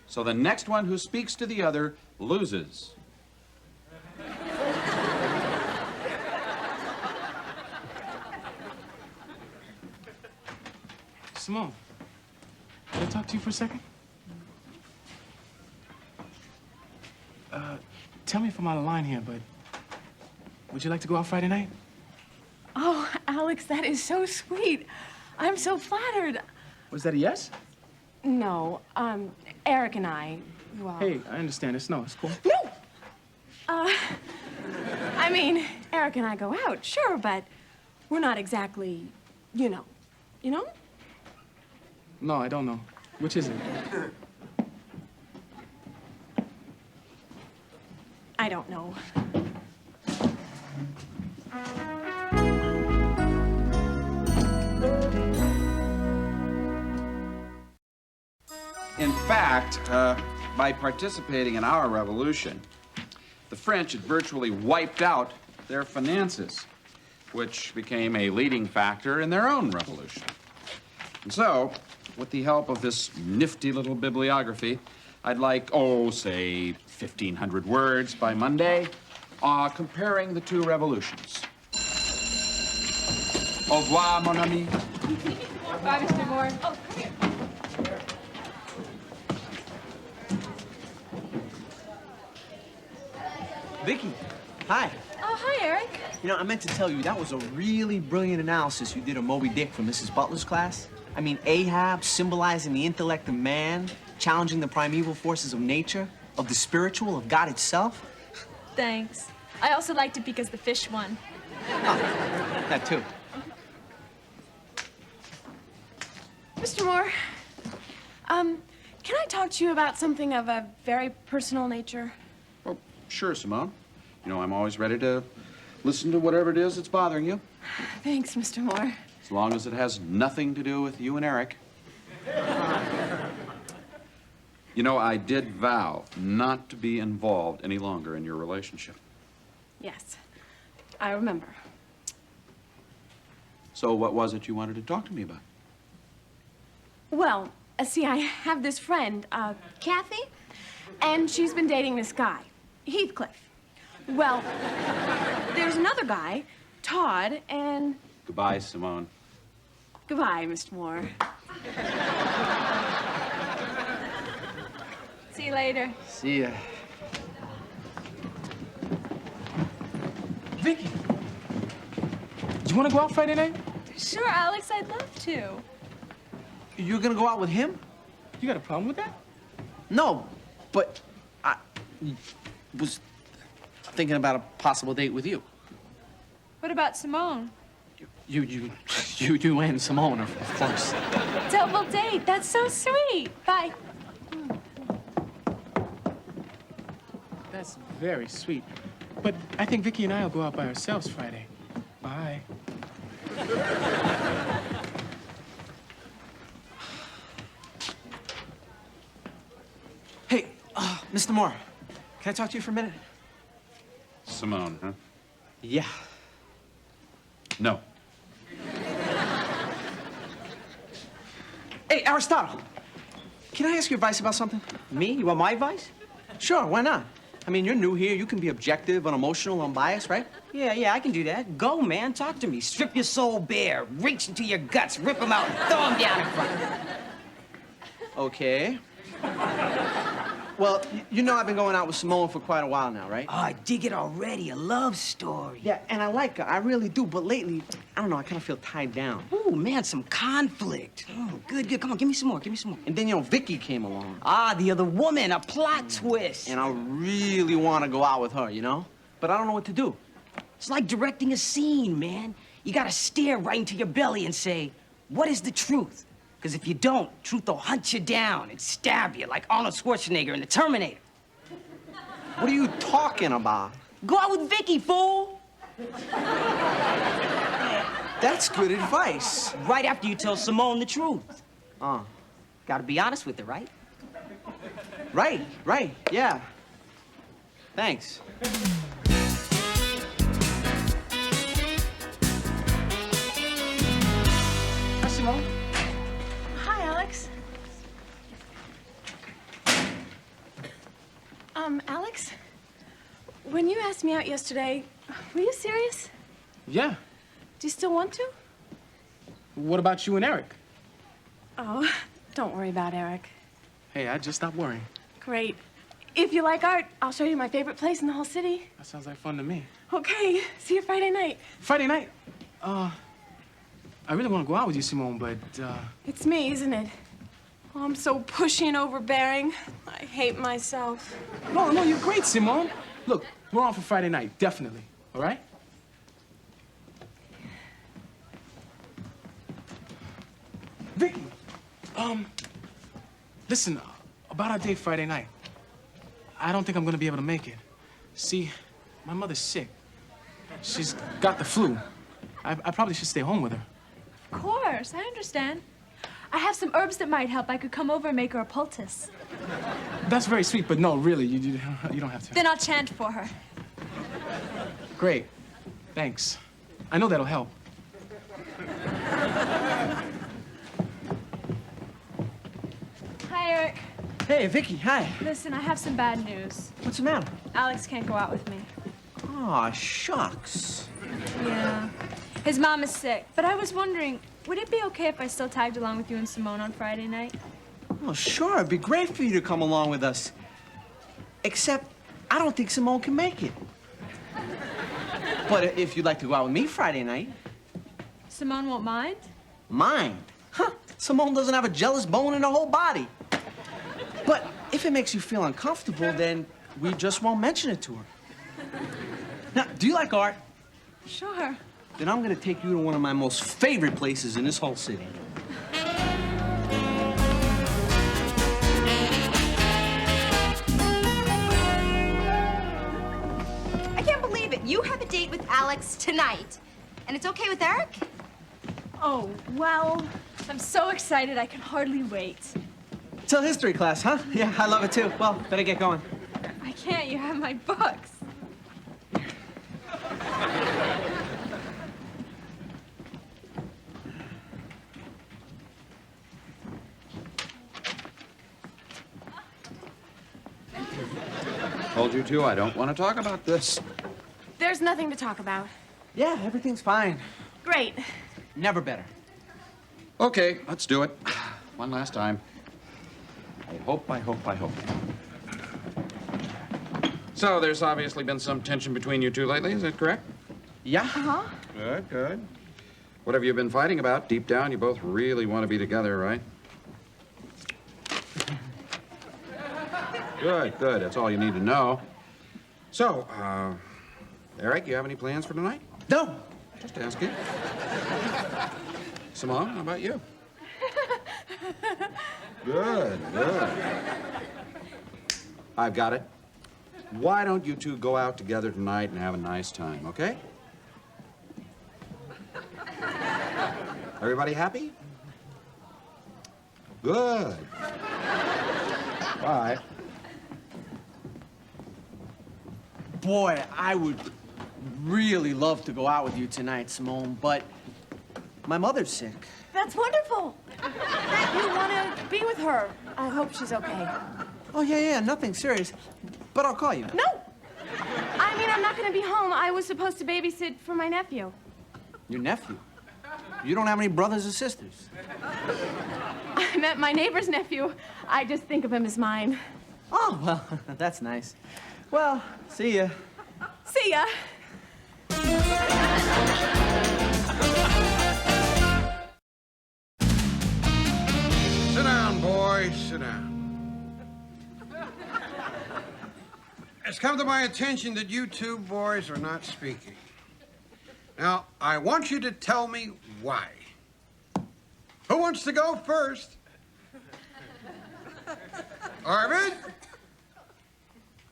S15: So the next one who speaks to the other loses.
S6: Simone, can I talk to you for a second? Tell me if I'm out of line here, but would you like to go out Friday night?
S2: Oh, Alex, that is so sweet. I'm so flattered.
S6: Was that a yes?
S2: No, Eric and I, well...
S6: Hey, I understand. It's cool.
S2: No! I mean, Eric and I go out, sure, but we're not exactly, you know. You know?
S6: No, I don't know. Which is it?
S2: I don't know.
S15: In fact, by participating in our revolution, the French had virtually wiped out their finances, which became a leading factor in their own revolution. And so, with the help of this nifty little bibliography, I'd like, say, 1,500 words by Monday, comparing the two revolutions. Au revoir, mon ami.
S2: Bye, Mr. Moore. Oh, come here.
S12: Vicky, hi.
S2: Oh, hi, Eric.
S12: You know, I meant to tell you, that was a really brilliant analysis you did of Moby Dick for Mrs. Butler's class. I mean, Ahab symbolizing the intellect of man, challenging the primeval forces of nature, of the spiritual, of God itself.
S18: Thanks. I also liked it because the fish won.
S12: Oh, that too.
S2: Mr. Moore, can I talk to you about something of a very personal nature?
S15: Well, sure, Simone. You know, I'm always ready to listen to whatever it is that's bothering you,
S2: Thanks, Mr. Moore.
S15: as long as it has nothing to do with you and Eric. You know, I did vow not to be involved any longer in your relationship.
S2: Yes, I remember.
S15: So what was it you wanted to talk to me about?
S2: Well, see, I have this friend, Kathy, and she's been dating this guy, Heathcliff. Well, there's another guy, Todd, and...
S15: Goodbye, Simone.
S2: Goodbye, Mr. Moore.
S18: See you later.
S12: See ya.
S6: Vicky, you want to go out Friday night?
S18: Sure, Alex, I'd love to.
S12: You're gonna go out with him?
S6: You got a problem with that?
S12: No, but I was thinking about a possible date with you.
S18: What about Simone?
S12: You and Simone, of course.
S18: Double date. That's so sweet. Bye.
S6: That's very sweet. But I think Vicky and I will go out by ourselves Friday. Bye.
S12: Hey, Mr. Moore, can I talk to you for a minute?
S15: Simone, huh?
S12: Yeah.
S15: No.
S12: Hey, Aristotle. Can I ask you advice about something?
S11: Me? You want my advice?
S12: Sure, why not? I mean, you're new here. You can be objective, unemotional, unbiased, right?
S11: Yeah, I can do that. Go, man. Talk to me. Strip your soul bare. Reach into your guts. Rip them out and throw them down in front.
S12: Okay. Well, you know I've been going out with Simone for quite a while now, right?
S11: Oh, I dig it already. A love story.
S12: Yeah, and I like her. I really do. But lately, I don't know, I kind of feel tied down.
S11: Ooh, man, some conflict. Oh, good. Come on, give me some more.
S12: And then, Vicky came along.
S11: Ah, the other woman. A plot twist.
S12: And I really want to go out with her, you know? But I don't know what to do.
S11: It's like directing a scene, man. You gotta stare right into your belly and say, what is the truth? Because if you don't, truth will hunt you down and stab you like Arnold Schwarzenegger in The Terminator.
S12: What are you talking about?
S11: Go out with Vicky, fool!
S12: That's good advice.
S11: Right after you tell Simone the truth. Gotta be honest with her, right?
S12: Right, yeah. Thanks.
S6: Hi, Simone.
S2: Hi, Alex. Alex, when you asked me out yesterday, were you serious?
S6: Yeah.
S2: Do you still want to?
S6: What about you and Eric?
S2: Oh, don't worry about Eric.
S6: Hey, I just stopped worrying.
S2: Great. If you like art, I'll show you my favorite place in the whole city.
S6: That sounds like fun to me.
S2: Okay, see you Friday night.
S6: Friday night? I really want to go out with you, Simone, but,
S2: It's me, isn't it? Oh, I'm so pushy and overbearing. I hate myself.
S6: No, you're great, Simone. Look, we're on for Friday night, definitely. All right? Vicky, listen, about our date Friday night. I don't think I'm gonna be able to make it. See, my mother's sick. She's got the flu. I probably should stay home with her.
S18: Of course, I understand. I have some herbs that might help. I could come over and make her a poultice.
S6: That's very sweet, but no, really, you don't have to.
S18: Then I'll chant for her.
S6: Great. Thanks. I know that'll help.
S18: Hi, Eric.
S12: Hey, Vicky, hi.
S18: Listen, I have some bad news.
S12: What's the matter?
S18: Alex can't go out with me.
S12: Aw, shucks.
S18: Yeah. His mom is sick. But I was wondering, would it be okay if I still tagged along with you and Simone on Friday night?
S12: Well, sure, it'd be great for you to come along with us. Except, I don't think Simone can make it. But if you'd like to go out with me Friday night.
S18: Simone won't mind?
S12: Mind? Huh, Simone doesn't have a jealous bone in her whole body. But if it makes you feel uncomfortable, then we just won't mention it to her. Now, do you like art?
S18: Sure.
S12: Then I'm gonna take you to one of my most favorite places in this whole city.
S7: I can't believe it. You have a date with Alex tonight. And it's okay with Eric?
S18: Oh, well, I'm so excited I can hardly wait.
S12: Till history class, huh? Yeah, I love it too. Well, better get going.
S18: I can't. You have my books.
S15: Told you to, I don't want to talk about this.
S2: There's nothing to talk about.
S12: Yeah, everything's fine.
S2: Great.
S12: Never better.
S15: Okay, let's do it. One last time. I hope. So, there's obviously been some tension between you two lately, is that correct?
S12: Yeah.
S2: Uh-huh.
S15: Good. What have you been fighting about? Deep down, you both really want to be together, right? Good. That's all you need to know. So, Eric, you have any plans for tonight?
S12: No.
S15: Just asking. Simone, how about you? Good. I've got it. Why don't you two go out together tonight and have a nice time, okay? Everybody happy? Good. Bye.
S12: Boy, I would really love to go out with you tonight, Simone, but my mother's sick.
S2: That's wonderful. You want to be with her. I hope she's okay.
S8: Oh, yeah, nothing serious. But I'll call you.
S2: No! I mean, I'm not gonna be home. I was supposed to babysit for my nephew.
S8: Your nephew? You don't have any brothers or sisters?
S2: I meant my neighbor's nephew. I just think of him as mine.
S8: Oh, well, that's nice. Well, see ya.
S2: See ya.
S4: Sit down, boys, sit down. It's come to my attention that you two boys are not speaking. Now, I want you to tell me why. Who wants to go first? Arvid?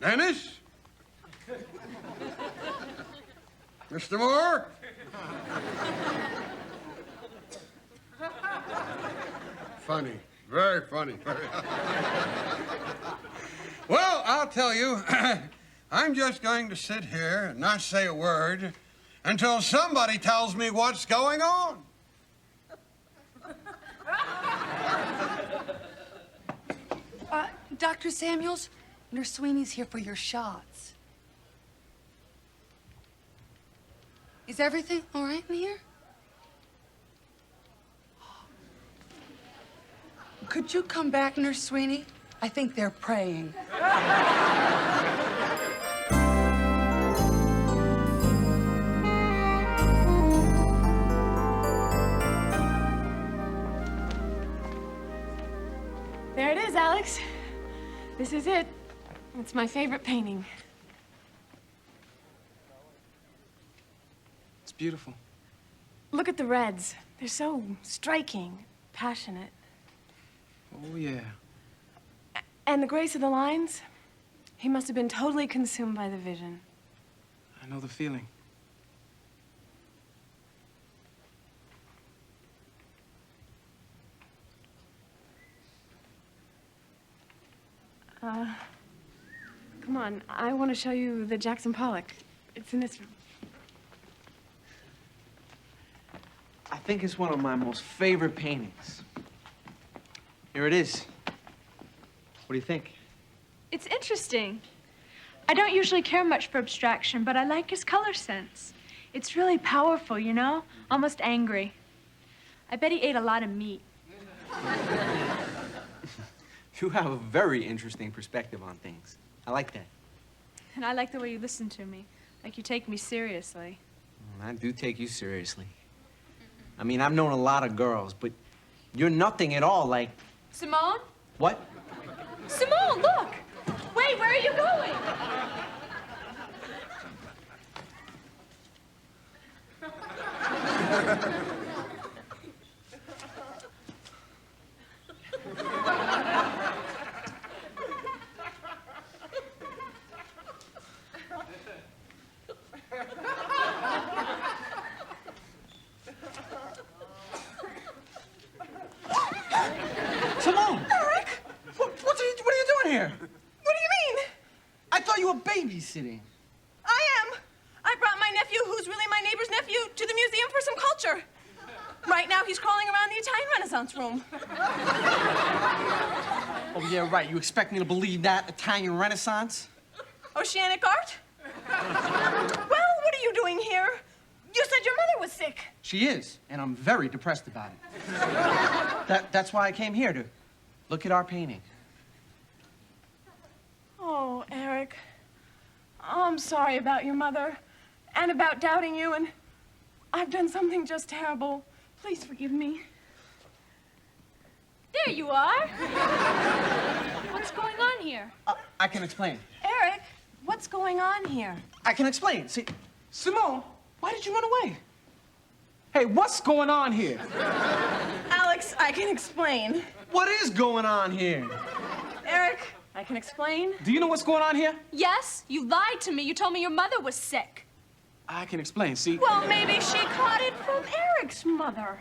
S4: Dennis? Mr. Moore? Funny. Very funny. Well, I'll tell you, I'm just going to sit here and not say a word until somebody tells me what's going on.
S14: Dr. Samuels, Nurse Sweeney's here for your shots. Is everything all right in here? Could you come back, Nurse Sweeney? I think they're praying.
S2: There it is, Alex. This is it. It's my favorite painting.
S12: It's beautiful.
S2: Look at the reds. They're so striking, passionate.
S12: Oh, yeah.
S2: And the grace of the lines? He must have been totally consumed by the vision.
S12: I know the feeling.
S2: Come on. I want to show you the Jackson Pollock. It's in this room.
S8: I think it's one of my most favorite paintings. Here it is. What do you think?
S18: It's interesting. I don't usually care much for abstraction, but I like his color sense. It's really powerful, you know? Almost angry. I bet he ate a lot of meat.
S8: You have a very interesting perspective on things. I like that.
S18: And I like the way you listen to me. Like you take me seriously.
S8: I do take you seriously. I mean, I've known a lot of girls, but you're nothing at all like...
S18: Simone?
S8: What?
S18: Simone, look! Wait, where are you going?
S8: Simone! Eric! What are you doing here?
S2: What do you mean?
S8: I thought you were babysitting.
S2: I am. I brought my nephew, who's really my neighbor's nephew, to the museum for some culture. Right now, he's crawling around the Italian Renaissance room.
S8: Oh, yeah, right. You expect me to believe that? Italian Renaissance?
S2: Oceanic art? Well, what are you doing here? You said your mother was sick.
S8: She is, and I'm very depressed about it. That's why I came here, to look at our painting.
S2: Oh, Eric. Oh, I'm sorry about your mother and about doubting you, and I've done something just terrible. Please forgive me.
S18: There you are. What's going on here?
S8: I can explain.
S2: Eric, what's going on here?
S8: I can explain. See, Simone, why did you run away? Hey, what's going on here?
S2: Alex, I can explain.
S8: What is going on here?
S2: Eric, I can explain.
S8: Do you know what's going on here?
S18: Yes, you lied to me. You told me your mother was sick.
S12: I can explain. See?
S2: Well, maybe she caught it from Eric's mother.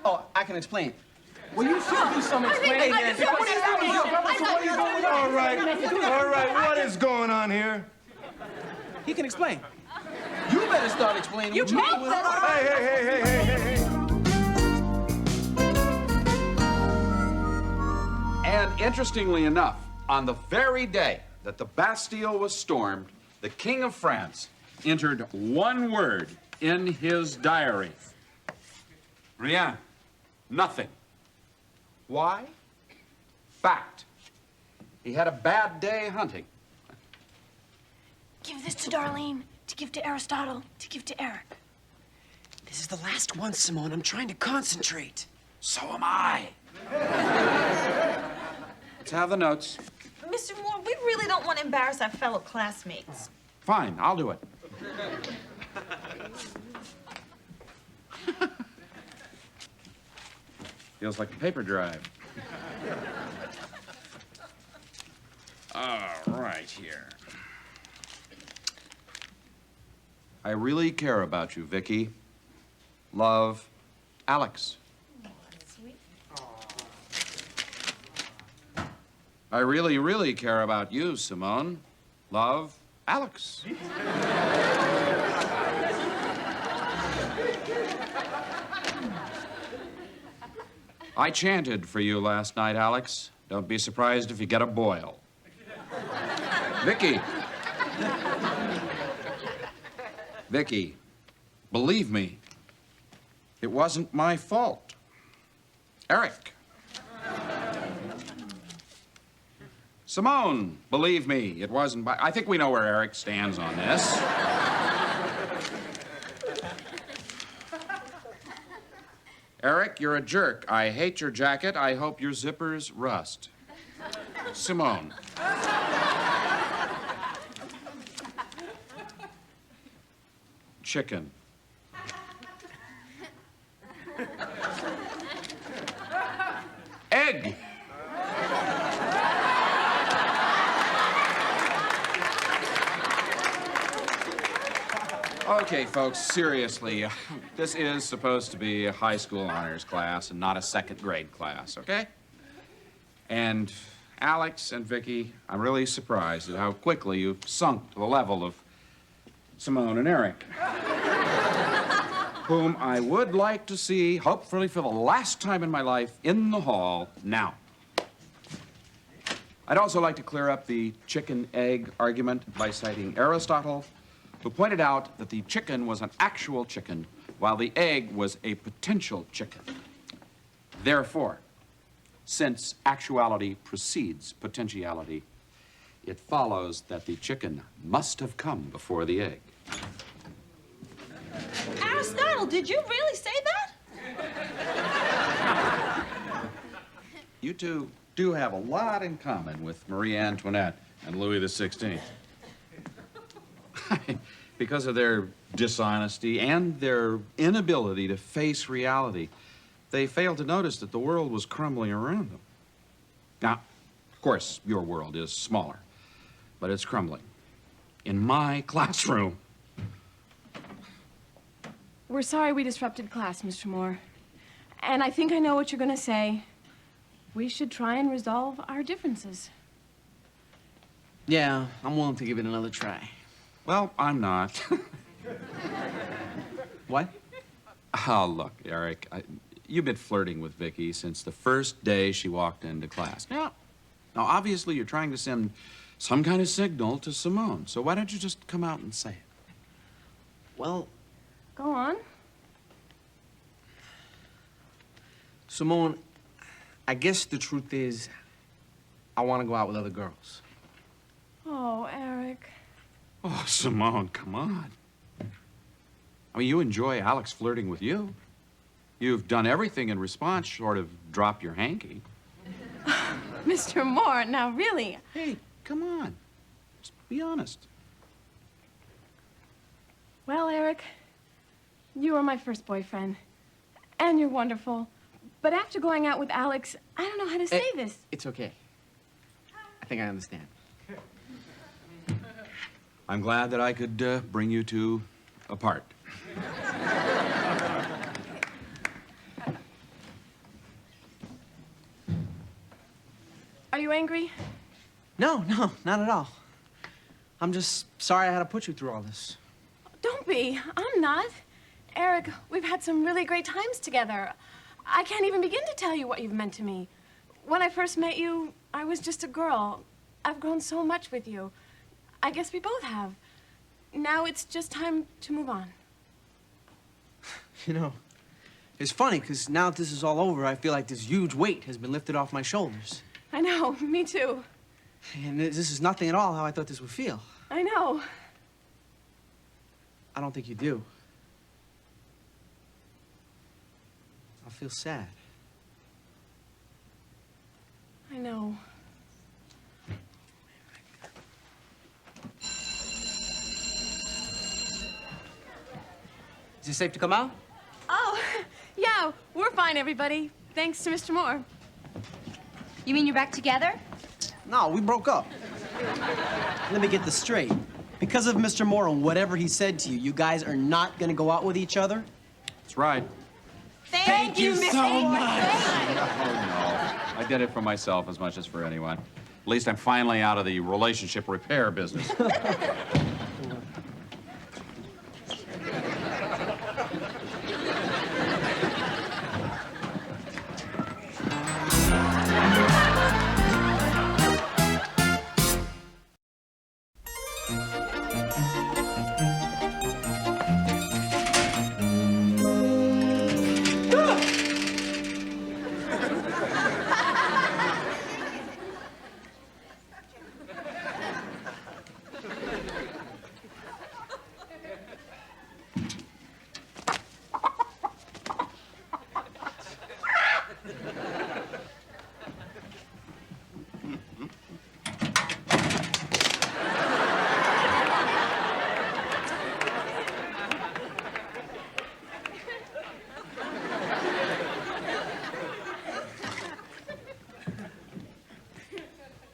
S8: Oh, I can explain. Well, you should do some
S2: I think
S8: explaining.
S2: I can
S8: What are you doing?
S5: All right, what is going on here?
S8: He can explain. You better start explaining.
S2: You
S8: what you
S2: both
S8: mean.
S2: better.
S5: Hey.
S15: And interestingly enough, on the very day that the Bastille was stormed, the King of France entered one word in his diary. Rien. Nothing. Why? Fact. He had a bad day hunting.
S2: Give this to Darlene, to give to Aristotle, to give to Eric.
S11: This is the last one, Simone. I'm trying to concentrate.
S15: So am I. Let's have the notes.
S3: Mr. Moore, we really don't want to embarrass our fellow classmates.
S15: Fine, I'll do it. Feels like a paper drive. All right, here. I really care about you, Vicky. Love, Alex. I really, really care about you, Simone. Love, Alex. I chanted for you last night, Alex. Don't be surprised if you get a boil. Vicky. Vicky, believe me, it wasn't my fault. Eric. Simone, believe me, it wasn't by... I think we know where Eric stands on this. Eric, you're a jerk. I hate your jacket. I hope your zippers rust. Simone. Chicken. Egg. Okay, folks, seriously, this is supposed to be a high school honors class and not a second grade class, okay? And Alex and Vicky, I'm really surprised at how quickly you've sunk to the level of Simone and Eric, whom I would like to see, hopefully for the last time in my life, in the hall now. I'd also like to clear up the chicken-egg argument by citing Aristotle, who pointed out that the chicken was an actual chicken, while the egg was a potential chicken. Therefore, since actuality precedes potentiality, it follows that the chicken must have come before the egg.
S3: Aristotle, did you really say that?
S15: You two do have a lot in common with Marie Antoinette and Louis XVI. Because of their dishonesty and their inability to face reality, they failed to notice that the world was crumbling around them. Now, of course, your world is smaller, but it's crumbling. In my classroom.
S2: We're sorry we disrupted class, Mr. Moore. And I think I know what you're going to say. We should try and resolve our differences.
S12: Yeah, I'm willing to give it another try.
S15: Well, I'm not.
S12: What?
S15: Oh, look, Eric, you've been flirting with Vicky since the first day she walked into class. Now, obviously, you're trying to send some kind of signal to Simone, so why don't you just come out and say it?
S12: Well...
S2: Go on.
S12: Simone, I guess the truth is, I want to go out with other girls.
S2: Oh, Eric.
S15: Oh, Simone, come on. I mean, you enjoy Alex flirting with you. You've done everything in response, short of drop your hanky.
S2: Mr. Moore, now really.
S15: Hey, come on. Just be honest.
S2: Well, Eric, you were my first boyfriend. And you're wonderful. But after going out with Alex, I don't know how to say this.
S12: It's okay. I think I understand.
S15: I'm glad that I could bring you two apart.
S2: Are you angry?
S12: No, not at all. I'm just sorry I had to put you through all this.
S2: Don't be. I'm not. Eric, we've had some really great times together. I can't even begin to tell you what you've meant to me. when I first met you, I was just a girl. I've grown so much with you. I guess we both have. Now it's just time to move on.
S8: You know, it's funny, because now that this is all over, I feel like this huge weight has been lifted off my shoulders.
S2: I know, me too.
S8: And this is nothing at all how I thought this would feel.
S2: I know.
S8: I don't think you do. I feel sad.
S2: I know.
S8: Is it safe to come out?
S2: Oh, yeah, we're fine, everybody. Thanks to Mr. Moore.
S7: You mean you're back together?
S8: No, we broke up.
S9: Let me get this straight. Because of Mr. Moore and whatever he said to you, you guys are not gonna go out with each other?
S15: That's right.
S10: Thank you so much.
S15: Oh, no. I did it for myself as much as for anyone. At least I'm finally out of the relationship repair business.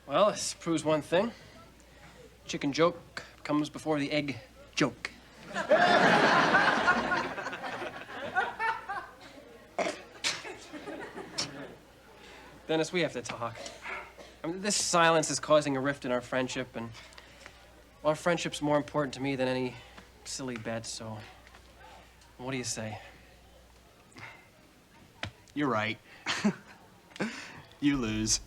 S1: Well, this proves one thing. Chicken joke comes before the egg joke. Dennis, we have to talk. I mean, this silence is causing a rift in our friendship, and well, our friendship's more important to me than any silly bet, so what do you say?
S8: You're right. You lose.